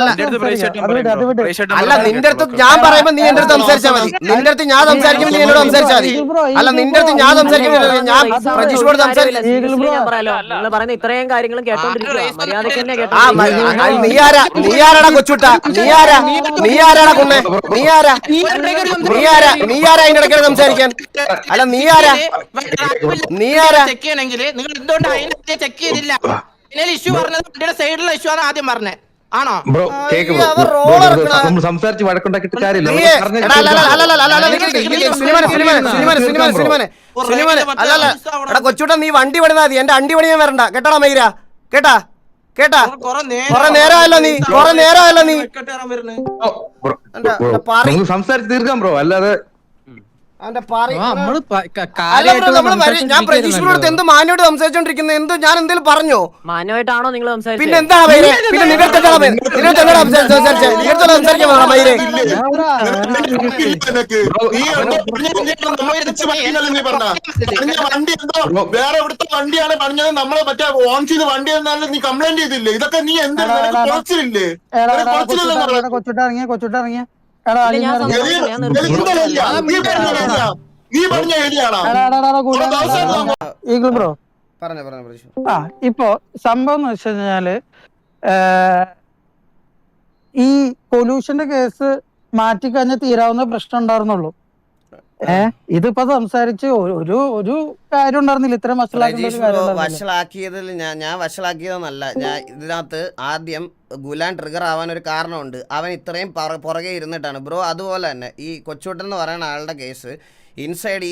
നിന്റെ അടുത്ത് ഞാൻ പറയുമ്പോ നീ എന്റെ അടുത്ത് സംസാരിച്ചാൽ മതി. നിന്റെ അടുത്ത് ഞാൻ സംസാരിക്കുമ്പോൾ നീ എന്നോട് സംസാരിച്ചാൽ മതി. അല്ല, നിന്റെ അടുത്ത് ഞാൻ സംസാരിക്കുമ്പോൾ ഞാൻ പ്രജീഷോട് സംസാരിക്കില്ല. ഇത്രയും കാര്യങ്ങളും നീയാരാടാ കൊച്ചുട്ട? നീയാരാടാ കുണ്ണെ? നീയാരാ അതിന്റെ ഇടയ്ക്ക് സംസാരിക്കാൻ? അല്ല, നീയാരാ ചെക്ക് ചെയ്യണമെങ്കിൽ നിങ്ങൾ എന്തുകൊണ്ട് അതിനെ ചെക്ക് ചെയ്തില്ല? ഇഷ്യൂ പറഞ്ഞത് വണ്ടിയുടെ സൈഡിലുള്ള ഇഷ്യൂ ആണ് ആദ്യം പറഞ്ഞത്, ആണോ? സംസാരിച്ച് വഴക്കുണ്ടാക്കിയിട്ട് കാര്യമില്ല. കൊച്ചുട്ട, നീ വണ്ടി പണിതാ മതി, എന്റെ അണ്ടി പണിയാൻ വരണ്ട കേട്ടാ മൈര. കേട്ടാ കൊറേ നേരമല്ലോ നീ സംസാരിച്ച് തീർക്കാം ബ്രോ, അല്ലാതെ ഞാൻ പ്രജീഷിനോട് എന്ത് മാന്യോട് സംസാരിച്ചോണ്ടിരിക്കുന്നത്? എന്ത് ഞാൻ എന്തെങ്കിലും പറഞ്ഞോ? മാന്യമായിട്ടാണോ നിങ്ങൾ പിന്നെ എന്താ പിന്നെ വേറെ എവിടുത്തെ വണ്ടിയാണ് പറഞ്ഞത്? നമ്മള് മറ്റേ ഓൺ ചെയ്ത് വണ്ടി എന്നാലും നീ കംപ്ലൈന്റ് ചെയ്തില്ലേ? ഇതൊക്കെ നീ എന്താ കുറച്ചില്ലേ? കൊച്ചുട്ടിറങ്ങിയ ബ്രോ ഇപ്പൊ സംഭവം എന്ന് വെച്ച് കഴിഞ്ഞാല് ഈ പൊല്യൂഷന്റെ കേസ് മാറ്റിക്കഴിഞ്ഞാൽ തീരാവുന്ന പ്രശ്നം ഉണ്ടായിരുന്നുള്ളൂ. ഇതിപ്പോ സംസാരിച്ച് ഒരു കാര്യം ഉണ്ടായിരുന്നില്ല. ഇത്രയും വഷളാക്കിയതിൽ ഞാൻ വഷളാക്കിയതെന്നല്ല. ഞാൻ ഇതിനകത്ത് ആദ്യം ഗുലാൻ ട്രിഗർ ആവാൻ ഒരു കാരണമുണ്ട്. അവൻ ഇത്രയും പുറകെ ഇരുന്നിട്ടാണ് ബ്രോ. അതുപോലെ തന്നെ ഈ കൊച്ചൂട്ടൻ എന്ന് പറയുന്ന ആളുടെ കേസ് ഇൻസൈഡ്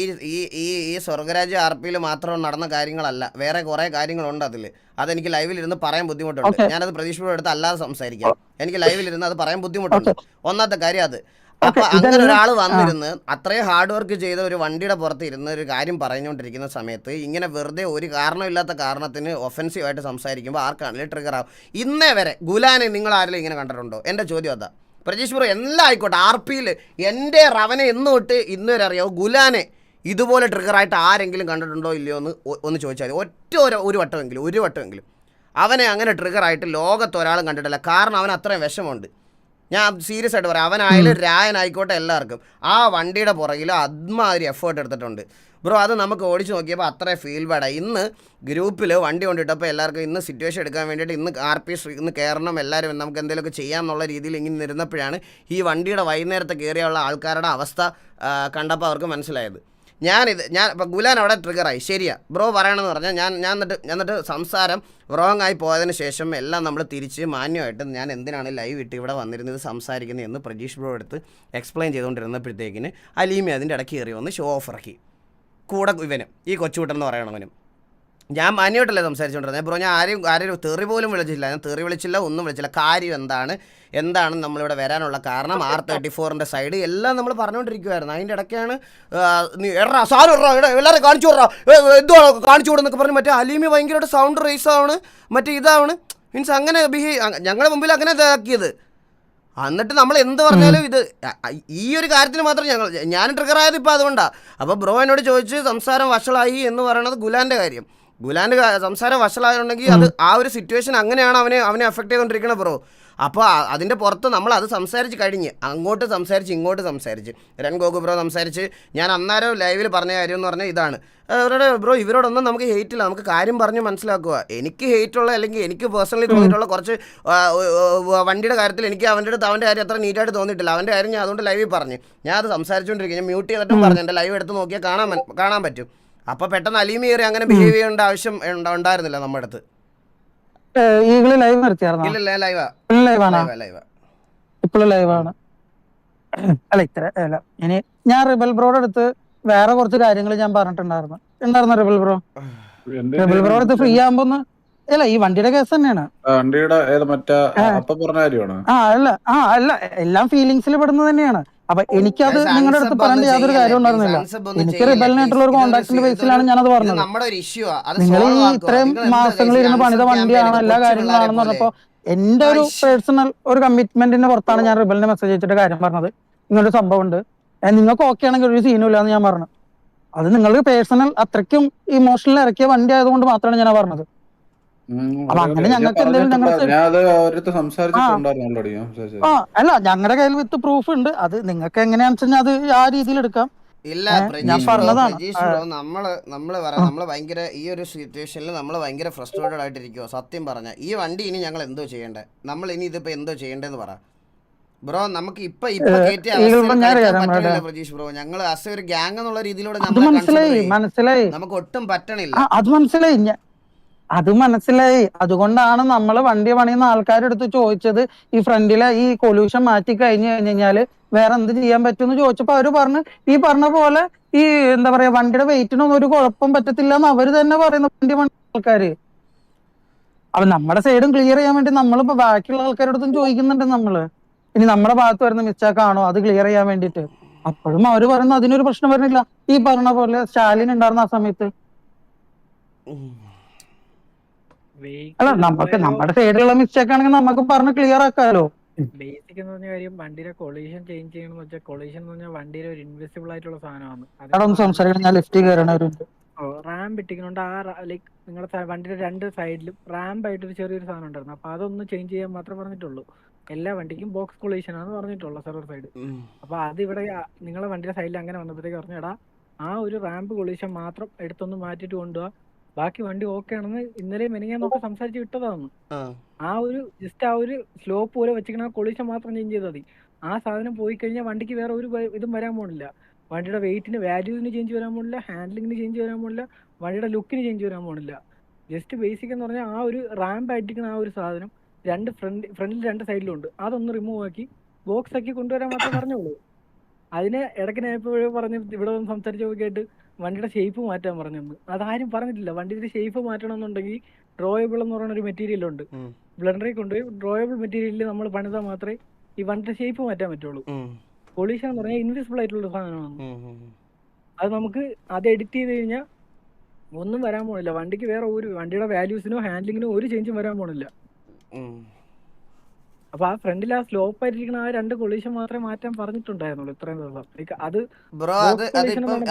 ഈ സ്വർഗരാജ്യ RPയിൽ മാത്രം നടന്ന കാര്യങ്ങളല്ല, വേറെ കുറെ കാര്യങ്ങളുണ്ട് അതിൽ. അതെനിക്ക് ലൈവിലിരുന്ന് പറയാൻ ബുദ്ധിമുട്ടുണ്ട്. ഞാനത് പ്രതീക്ഷയോടെ എടുത്ത് അല്ലാതെ സംസാരിക്കാം. എനിക്ക് ലൈവിലിരുന്ന് അത് പറയാൻ ബുദ്ധിമുട്ടുണ്ട്. ഒന്നാമത്തെ കാര്യം അത്. അപ്പൊ അങ്ങനെ ഒരാൾ വന്നിരുന്ന് അത്രയും ഹാർഡ് വർക്ക് ചെയ്ത ഒരു വണ്ടിയുടെ പുറത്ത് ഇരുന്ന് ഒരു കാര്യം പറഞ്ഞുകൊണ്ടിരിക്കുന്ന സമയത്ത് ഇങ്ങനെ വെറുതെ ഒരു കാരണമില്ലാത്ത കാരണത്തിന് ഒഫൻസീവായിട്ട് സംസാരിക്കുമ്പോൾ ആർക്കാണെങ്കിലും ട്രിഗർ ആവും. ഇന്നേ വരെ ഗുലാനെ നിങ്ങൾ ആരെങ്കിലും ഇങ്ങനെ കണ്ടിട്ടുണ്ടോ? എൻ്റെ ചോദ്യം അതാ. പ്രജീഷ് ബ്രോ എല്ലാം ആയിക്കോട്ടെ, RP-യിൽ എൻ്റെ റവനെ എന്ന് തൊട്ട് ഇന്ന് വരെ അറിയാവോ ഗുലാനെ ഇതുപോലെ ട്രിഗറായിട്ട് ആരെങ്കിലും കണ്ടിട്ടുണ്ടോ ഇല്ലയോ എന്ന് ഒന്ന് ചോദിച്ചാൽ ഒരു വട്ടമെങ്കിലും അവനെ അങ്ങനെ ട്രിഗറായിട്ട് ലോകത്ത് ഒരാളും കണ്ടിട്ടില്ല. കാരണം അവൻ അത്രയും വിഷമമുണ്ട്. ഞാൻ സീരിയസ് ആയിട്ട് പറയാം, അവനായാലും രായനായിക്കോട്ടെ എല്ലാവർക്കും ആ വണ്ടിയുടെ പുറകിൽ അദ്മാതിരി എഫേർട്ട് എടുത്തിട്ടുണ്ട് ബ്രോ. അത് നമുക്ക് ഓടിച്ച് നോക്കിയപ്പോൾ അത്രയും ഫീൽ ബാഡായി. ഇന്ന് ഗ്രൂപ്പിൽ വണ്ടി കൊണ്ടിട്ടപ്പോൾ എല്ലാവർക്കും ഇന്ന് സിറ്റുവേഷൻ എടുക്കാൻ വേണ്ടിയിട്ട് ഇന്ന് RP ഇന്ന് കയറണം, എല്ലാവരും നമുക്ക് എന്തെങ്കിലുമൊക്കെ ചെയ്യാമെന്നുള്ള രീതിയിൽ ഇങ്ങനെ ഇരുന്നപ്പോഴാണ് ഈ വണ്ടിയുടെ വൈകുന്നേരത്തെ കയറിയുള്ള ആൾക്കാരുടെ അവസ്ഥ കണ്ടപ്പോൾ അവർക്ക് മനസ്സിലായത്. ഞാൻ ഇപ്പോൾ ഗുലാൻ അവിടെ ട്രിഗറായി, ശരിയാ ബ്രോ പറയണമെന്ന് പറഞ്ഞാൽ ഞാൻ എന്നിട്ട് സംസാരം റോങ് ആയി പോയതിന് ശേഷം എല്ലാം നമ്മൾ തിരിച്ച് മാന്യമായിട്ട് ഞാൻ എന്തിനാണ് ലൈവ് ഇട്ട് ഇവിടെ വന്നിരുന്നത് സംസാരിക്കുന്നത് എന്ന് പ്രജീഷ് ബ്രോ എടുത്ത് എക്സ്പ്ലെയിൻ ചെയ്തുകൊണ്ടിരുന്നപ്പോഴത്തേക്കിന് അലീമി അതിൻ്റെ ഇടയ്ക്ക് കയറി വന്ന് ഷോ ഓഫ് ഇറക്കി. കൂടെ ഇവനും ഈ കൊച്ചുകൂട്ടെന്ന് പറയണവനും ഞാൻ മാന്യമായിട്ടല്ലേ സംസാരിച്ചുകൊണ്ടിരുന്നത് ബ്രോ. ഞാൻ ആരെയും തെറി പോലും വിളിച്ചില്ല, ഞാൻ തെറി വിളിച്ചില്ല, ഒന്നും വിളിച്ചില്ല. കാര്യം എന്താണ് നമ്മളിവിടെ വരാനുള്ള കാരണം, R34-ൻ്റെ സൈഡ് എല്ലാം നമ്മൾ പറഞ്ഞുകൊണ്ടിരിക്കുമായിരുന്നു. അതിൻ്റെ ഇടയ്ക്കാണ് എല്ലാവരും കാണിച്ചു വിടാ, എന്തോ കാണിച്ചു വിടുന്നൊക്കെ പറഞ്ഞ് മറ്റേ അലീമി ഭയങ്കരമായിട്ട് സൗണ്ട് റേസ് ആണ്, മറ്റേ ഇതാണ് മീൻസ് അങ്ങനെ ഞങ്ങളുടെ മുമ്പിൽ അങ്ങനെ ഇതാക്കിയത്. എന്നിട്ട് നമ്മൾ എന്ത് പറഞ്ഞാലും ഇത് ഈ ഒരു കാര്യത്തിന് മാത്രം ഞാൻ ട്രിഗറായത് ഇപ്പോൾ അതുകൊണ്ടാണ്. അപ്പോൾ ബ്രോ എന്നോട് ചോദിച്ച് സംസാരം വഷളായി എന്ന് പറയണത് ഗുലാൻ്റെ കാര്യം. ഗുലാൻ്റെ സംസാരം വഷളായിട്ടുണ്ടെങ്കിൽ അത് ആ ഒരു സിറ്റുവേഷൻ അങ്ങനെയാണ് അവനെ എഫക്ട് ചെയ്തുകൊണ്ടിരിക്കണത് ബ്രോ. അപ്പോൾ അതിൻ്റെ പുറത്ത് നമ്മൾ അത് സംസാരിച്ച് കഴിഞ്ഞ് അങ്ങോട്ട് സംസാരിച്ച് ഇങ്ങോട്ട് സംസാരിച്ച് ഗോകു ബ്രോ സംസാരിച്ച് ഞാൻ അന്നേരം ലൈവിൽ പറഞ്ഞ കാര്യം എന്ന് പറഞ്ഞാൽ ഇതാണ്, അവരുടെ ബ്രോ ഇവരോടൊന്നും നമുക്ക് ഹെയ്റ്റ് ഇല്ല, നമുക്ക് കാര്യം പറഞ്ഞ് മനസ്സിലാക്കുക. എനിക്ക് ഹെയ്റ്റുള്ള അല്ലെങ്കിൽ എനിക്ക് പേഴ്സണലി തോന്നിയിട്ടുള്ള കുറച്ച് വണ്ടിയുടെ കാര്യത്തിൽ എനിക്ക് അവൻ്റെ അടുത്ത് അവൻ്റെ കാര്യം അത്ര നീറ്റായിട്ട് തോന്നിയിട്ടില്ല. അവൻ്റെ കാര്യം ഞാൻ അതുകൊണ്ട് ലൈവിൽ പറഞ്ഞു, ഞാൻ അത് സംസാരിച്ചുകൊണ്ടിരിക്കും, ഞാൻ മ്യൂട്ട് ചെയ്തിട്ടും പറഞ്ഞു, എൻ്റെ ലൈവ് എടുത്ത് നോക്കിയാൽ കാണാൻ പറ്റും. അപ്പോൾ പെട്ടെന്ന് അലീമി കയറി അങ്ങനെ ബിഹേവ് ചെയ്യേണ്ട ആവശ്യം ഉണ്ടായിരുന്നില്ല നമ്മുടെ അടുത്ത്. ലൈവ് നിർത്തിയായിരുന്നു? ഇല്ല ലൈവാ, ഇപ്പോഴും ലൈവാണ്. അല്ല ഇത്ര അല്ല, ഇനി ഞാൻ റിബൽ ബ്രോയുടെ അടുത്ത് വേറെ കുറച്ച് കാര്യങ്ങൾ ഞാൻ പറഞ്ഞിട്ടുണ്ടായിരുന്നു റിബൽ ബ്രോ അടുത്ത് ഫ്രീ ആകുമ്പോ അല്ല ഈ വണ്ടിയുടെ കേസ് തന്നെയാണ്. അല്ല എല്ലാം ഫീലിങ്സിൽ പെടുന്നത് തന്നെയാണ്. അപ്പൊ എനിക്കത് നിങ്ങളുടെ അടുത്ത് പറയേണ്ട യാതൊരു കാര്യം ഉണ്ടായിരുന്നില്ല. എനിക്ക് റിബലിനായിട്ടുള്ള ഒരു കോൺടാക്ടിന്റെ ബേസിലാണ് ഞാനത് പറഞ്ഞത്. നിങ്ങൾ ഈ ഇത്രയും മാസങ്ങൾ ഇരുന്ന് പണിത വണ്ടിയാണ് എല്ലാ കാര്യങ്ങളാണെന്ന് പറഞ്ഞപ്പോ എന്റെ ഒരു പേഴ്സണൽ ഒരു കമ്മിറ്റ്മെന്റിന്റെ പുറത്താണ് ഞാൻ റിബലിനെ മെസ്സേജ് അയച്ചിട്ട് കാര്യം പറഞ്ഞത്. ഇങ്ങനൊരു സംഭവം ഉണ്ട്, നിങ്ങൾക്ക് ഓക്കെ ആണെങ്കിൽ ഒരു സീനും ഇല്ലാന്ന് ഞാൻ പറഞ്ഞു. അത് നിങ്ങൾക്ക് പേഴ്സണൽ അത്രയ്ക്കും ഇമോഷണൽ ഇറക്കിയ വണ്ടി ആയതുകൊണ്ട് മാത്രമാണ് ഞാൻ പറഞ്ഞത്. അപ്പൊ അങ്ങനെ ഞങ്ങൾക്ക് എന്തെങ്കിലും അല്ല ഞങ്ങളുടെ കയ്യിൽ വിത്ത് പ്രൂഫ് ഉണ്ട്. അത് നിങ്ങൾക്ക് എങ്ങനെയാണെന്ന് വെച്ചാൽ അത് ആ രീതിയിൽ എടുക്കാം. ഇല്ല നമ്മള് ഭയങ്കര ഈ ഒരു സിറ്റുവേഷനിൽ നമ്മൾ ഭയങ്കര ഫ്രസ്ട്രേറ്റഡ് ആയിട്ടിരിക്കുവോ സത്യം പറഞ്ഞ. ഈ വണ്ടി ഇനി ഞങ്ങൾ എന്തോ ചെയ്യണ്ടേ, നമ്മൾ ഇനി ഇതിപ്പോ എന്തോ ചെയ്യണ്ടെന്ന് പറ ബ്രോ. നമുക്ക് ഇപ്പൊ പ്രജീഷ് ബ്രോ ഞങ്ങൾ അസ് ഒരു ഗ്യാങ് എന്നുള്ള രീതിയിലൂടെ മനസ്സിലായി നമുക്ക് ഒട്ടും പറ്റണില്ല. അത് മനസ്സിലായി. അതുകൊണ്ടാണ് നമ്മള് വണ്ടി പണിയുന്ന ആൾക്കാരെടുത്ത് ചോദിച്ചത് ഈ ഫ്രണ്ടിലെ ഈ കൊല്യൂഷൻ മാറ്റി കഴിഞ്ഞാല് വേറെ എന്ത് ചെയ്യാൻ പറ്റുമെന്ന് ചോദിച്ചപ്പോ അവര് പറഞ്ഞു ഈ പറഞ്ഞ പോലെ ഈ എന്താ പറയാ വണ്ടിയുടെ വെയിറ്റിനൊന്നും ഒരു കുഴപ്പം പറ്റത്തില്ല എന്ന് അവര് തന്നെ പറയുന്ന വണ്ടി പണി ആൾക്കാര്. അപ്പൊ നമ്മുടെ സൈഡും ക്ലിയർ ചെയ്യാൻ വേണ്ടി നമ്മളിപ്പോ ബാക്കിയുള്ള ആൾക്കാരോടത്തും ചോദിക്കുന്നുണ്ട് നമ്മള് ഇനി നമ്മുടെ ഭാഗത്ത് വരുന്ന മിസ്റ്റേക്കാണോ അത് ക്ലിയർ ചെയ്യാൻ വേണ്ടിട്ട്. അപ്പോഴും അവര് പറയുന്ന അതിനൊരു പ്രശ്നം വരുന്നില്ല. ഈ പറഞ്ഞ പോലെ സ്റ്റാലിൻ ഉണ്ടായിരുന്ന ആ സമയത്ത് അല്ല നമുക്ക് നമ്മുടെ സൈഡിലുള്ള മിസ്റ്റേക്ക് ആണെങ്കിൽ നമുക്ക് പറഞ്ഞ് ക്ലിയർ ആക്കാലോ. ബേസിക് എന്ന് പറഞ്ഞ കാര്യം വണ്ടിയുടെ കൊളീഷൻ ചേഞ്ച് ചെയ്യണമെന്ന് വെച്ചാൽ കൊളീഷൻ എന്ന് പറഞ്ഞാൽ വണ്ടിയുടെ ഒരു ഇൻവിസിബിൾ ആയിട്ടുള്ള സാധനമാണ്. അതൊന്ന് സംസാരിക്കണം, ഞാൻ ലിഫ്റ്റ് കയറണവരുണ്ട്. റാമ്പ് ഇട്ടിക്കുന്നുണ്ട് ആ ലൈക്ക് നിങ്ങളുടെ വണ്ടിയുടെ രണ്ട് സൈഡിലും റാമ്പ് ആയിട്ടൊരു ചെറിയൊരു സാധനം ഉണ്ടായിരുന്നു. അപ്പൊ അതൊന്ന് ചേഞ്ച് ചെയ്യാൻ മാത്രമേ പറഞ്ഞിട്ടുള്ളൂ. എല്ലാ വണ്ടിക്കും ബോക്സ് കൊളീഷൻ ആണ് പറഞ്ഞിട്ടുള്ളത് സെർവർ സൈഡ്. അപ്പൊ അതിവിടെ നിങ്ങളെ വണ്ടിയുടെ സൈഡിൽ അങ്ങനെ വന്നപ്പോഴത്തേക്ക് പറഞ്ഞടാ ആ ഒരു റാമ്പ് കൊളീഷൻ മാത്രം എടുത്തൊന്ന് മാറ്റിട്ട് കൊണ്ടുപോവാ, ബാക്കി വണ്ടി ഓക്കെ ആണെന്ന് ഇന്നലെ മെനിങ്ങാന്നൊക്കെ സംസാരിച്ച് വിട്ടതാണ്. ആ ഒരു ജസ്റ്റ് ആ ഒരു സ്ലോപ്പ് പോലെ വെച്ചിരിക്കണ കൊളീഷൻ മാത്രം ചേഞ്ച് ചെയ്താൽ മതി. ആ സാധനം പോയി കഴിഞ്ഞാൽ വണ്ടിക്ക് വേറെ ഒരു ഇതും വരാൻ പോണില്ല. വണ്ടിയുടെ വെയിറ്റിന് വാല്യൂവിന് ചേഞ്ച് വരാൻ പോണില്ല, ഹാൻഡ്ലിങ്ങിന് ചേഞ്ച് വരാൻ പോണില്ല, വണ്ടിയുടെ ലുക്കിന് ചേഞ്ച് വരാൻ പോണില്ല. ജസ്റ്റ് ബേസിക് എന്ന് പറഞ്ഞാൽ ആ ഒരു റാമ്പ് ആയിട്ടിരിക്കുന്ന ആ ഒരു സാധനം ഫ്രണ്ടിൽ രണ്ട് സൈഡിലും ഉണ്ട്. അതൊന്ന് റിമൂവ് ആക്കി ബോക്സ് ആക്കി കൊണ്ടുവരാൻ മാത്രമേ പറഞ്ഞുള്ളൂ. അതിന് ഇടയ്ക്ക് ഞാൻ ഇപ്പോഴും പറഞ്ഞ് ഇവിടെ ഒന്ന് സംസാരിച്ചൊക്കെ കേട്ട് വണ്ടിയുടെ ഷേപ്പ് മാറ്റാൻ പറഞ്ഞെന്ന്. അതാരും പറഞ്ഞിട്ടില്ല. വണ്ടിയുടെ ഷേപ്പ് മാറ്റണമെന്നുണ്ടെങ്കിൽ ഡ്രോയബിൾ എന്ന് പറയുന്ന ഒരു മെറ്റീരിയൽ ഉണ്ട്. ബ്ലെൻഡറിൽ കൊണ്ടുപോയി ഡ്രോയബിൾ മെറ്റീരിയലിൽ നമ്മൾ പണിതാൽ മാത്രമേ ഈ വണ്ടിയുടെ ഷേപ്പ് മാറ്റാൻ പറ്റുള്ളൂ. കൊളീഷൻ എന്ന് പറഞ്ഞാൽ ഇൻവിസിബിൾ ആയിട്ടുള്ള സാധനമാണ്. അത് നമുക്ക് അത് എഡിറ്റ് ചെയ്ത് കഴിഞ്ഞാൽ ഒന്നും വരാൻ പോണില്ല. വണ്ടിക്ക് വേറെ ഒരു വണ്ടിയുടെ വാല്യൂസിനോ ഹാൻഡ്ലിങ്ങിനോ ഒരു ചേഞ്ചും വരാൻ പോണില്ല. അപ്പൊ ആ ഫ്രണ്ടിൽ ആ സ്ലോപ്പ് ആയിട്ടിരിക്കുന്ന ആ 2 കൊളീഷൻ മാത്രമേ മാറ്റാൻ പറഞ്ഞിട്ടുണ്ടായിരുന്നുള്ളൂ ഇത്രയും ദിവസം. അത് ബ്രോ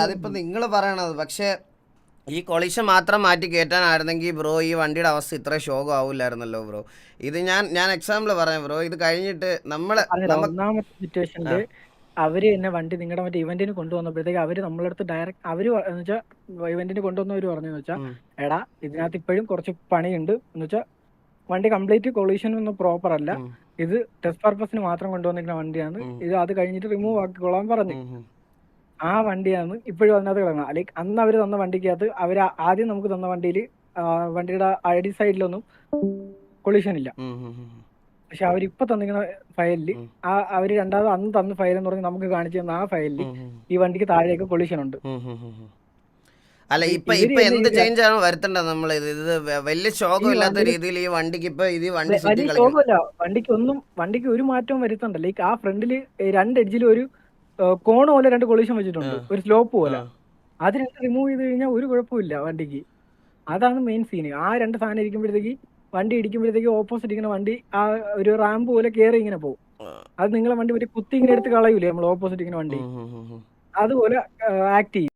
അതിപ്പോ നിങ്ങൾ പറയണത്, പക്ഷെ ഈ കൊളീഷൻ മാത്രം മാറ്റി കയറ്റാനായിരുന്നെങ്കിൽ ബ്രോ ഈ വണ്ടിയുടെ അവസ്ഥ ഇത്ര ശോകം ആവില്ലായിരുന്നല്ലോ ബ്രോ. ഇത് ഞാൻ എക്സാമ്പിൾ പറയാം ബ്രോ. ഇത് കഴിഞ്ഞിട്ട് ഒന്നാമത്തെ സിറ്റുവേഷനില് അവര് തന്നെ വണ്ടി നിങ്ങളുടെ മറ്റേ ഇവന്റിന് കൊണ്ടുവന്നപ്പോഴത്തേക്ക് അവര് നമ്മളടുത്ത് ഡയറക്റ്റ് അവര് എന്ന് വെച്ചാൽ ഇവന്റിന് കൊണ്ടുവന്നവര് പറഞ്ഞെന്ന് വെച്ചാൽ, എടാ ഇതിനകത്ത് ഇപ്പോഴും കുറച്ച് പണിയുണ്ട് എന്ന് വെച്ചാൽ വണ്ടി കംപ്ലീറ്റ് കൊളീഷൻ ഒന്നും പ്രോപ്പർ അല്ല, ഇത് ടെസ്റ്റ് പർപ്പസിന് മാത്രം കൊണ്ടുവന്നിരിക്കുന്ന വണ്ടിയാണ് ഇത്, അത് കഴിഞ്ഞിട്ട് റിമൂവ് ആക്കിക്കൊള്ളാൻ പറഞ്ഞു. ആ വണ്ടിയാണ് ഇപ്പോഴും അതിനകത്ത് കിടക്കുന്നത്. ലൈക്ക് അന്ന് അവര് തന്ന വണ്ടിക്കകത്ത് അവര് ആദ്യം നമുക്ക് തന്ന വണ്ടിയിൽ വണ്ടിയുടെ അടി സൈഡിലൊന്നും കൊളീഷൻ ഇല്ല. പക്ഷെ അവരിപ്പൊ തന്നിരിക്കുന്ന ഫയലില് അവര് രണ്ടാമത് അന്ന് തന്ന ഫയൽ എന്ന് പറഞ്ഞ് നമുക്ക് കാണിച്ചു തന്ന ആ ഫയലില് ഈ വണ്ടിക്ക് താഴേക്ക് കൊളീഷൻ ഉണ്ട്. അല്ല ഇപ്പൊ എന്ത് ചേഞ്ച് ആണ് വരുത്തേണ്ടത് നമ്മൾ? ഇത് വലിയ ശോകമില്ലാത്ത രീതിയിൽ ഈ വണ്ടിക്ക് ഇപ്പൊ ഇത് വണ്ടി വലിയ ശോകമല്ല, വണ്ടിക്ക് ഒരു മാറ്റവും വരുത്തണ്ട. ലൈക്ക് ആ ഫ്രണ്ടില് 2 എഡ്ജിലും ഒരു കോണ് പോലെ 2 കൊളീഷൻ വെച്ചിട്ടുണ്ട്, ഒരു സ്ലോപ്പ് പോലെ. അത് 2 റിമൂവ് ചെയ്ത് കഴിഞ്ഞാൽ ഒരു കുഴപ്പമില്ല വണ്ടിക്ക്. അതാണ് മെയിൻ സീന്. ആ 2 സാധനം ഇരിക്കുമ്പോഴത്തേക്ക് വണ്ടി ഇടിക്കുമ്പോഴത്തേക്ക് ഓപ്പോസിറ്റ് ഇരിക്കുന്ന വണ്ടി ആ ഒരു റാമ്പ് പോലെ കയറി ഇങ്ങനെ പോകും. അത് നിങ്ങളെ വണ്ടി ഒരു കുത്തി ഇങ്ങനെ എടുത്ത് കളയൂലേ നമ്മൾ ഓപ്പോസിറ്റ് ഇരിക്കുന്ന വണ്ടി, അതുപോലെ ആക്ട് ചെയ്യും.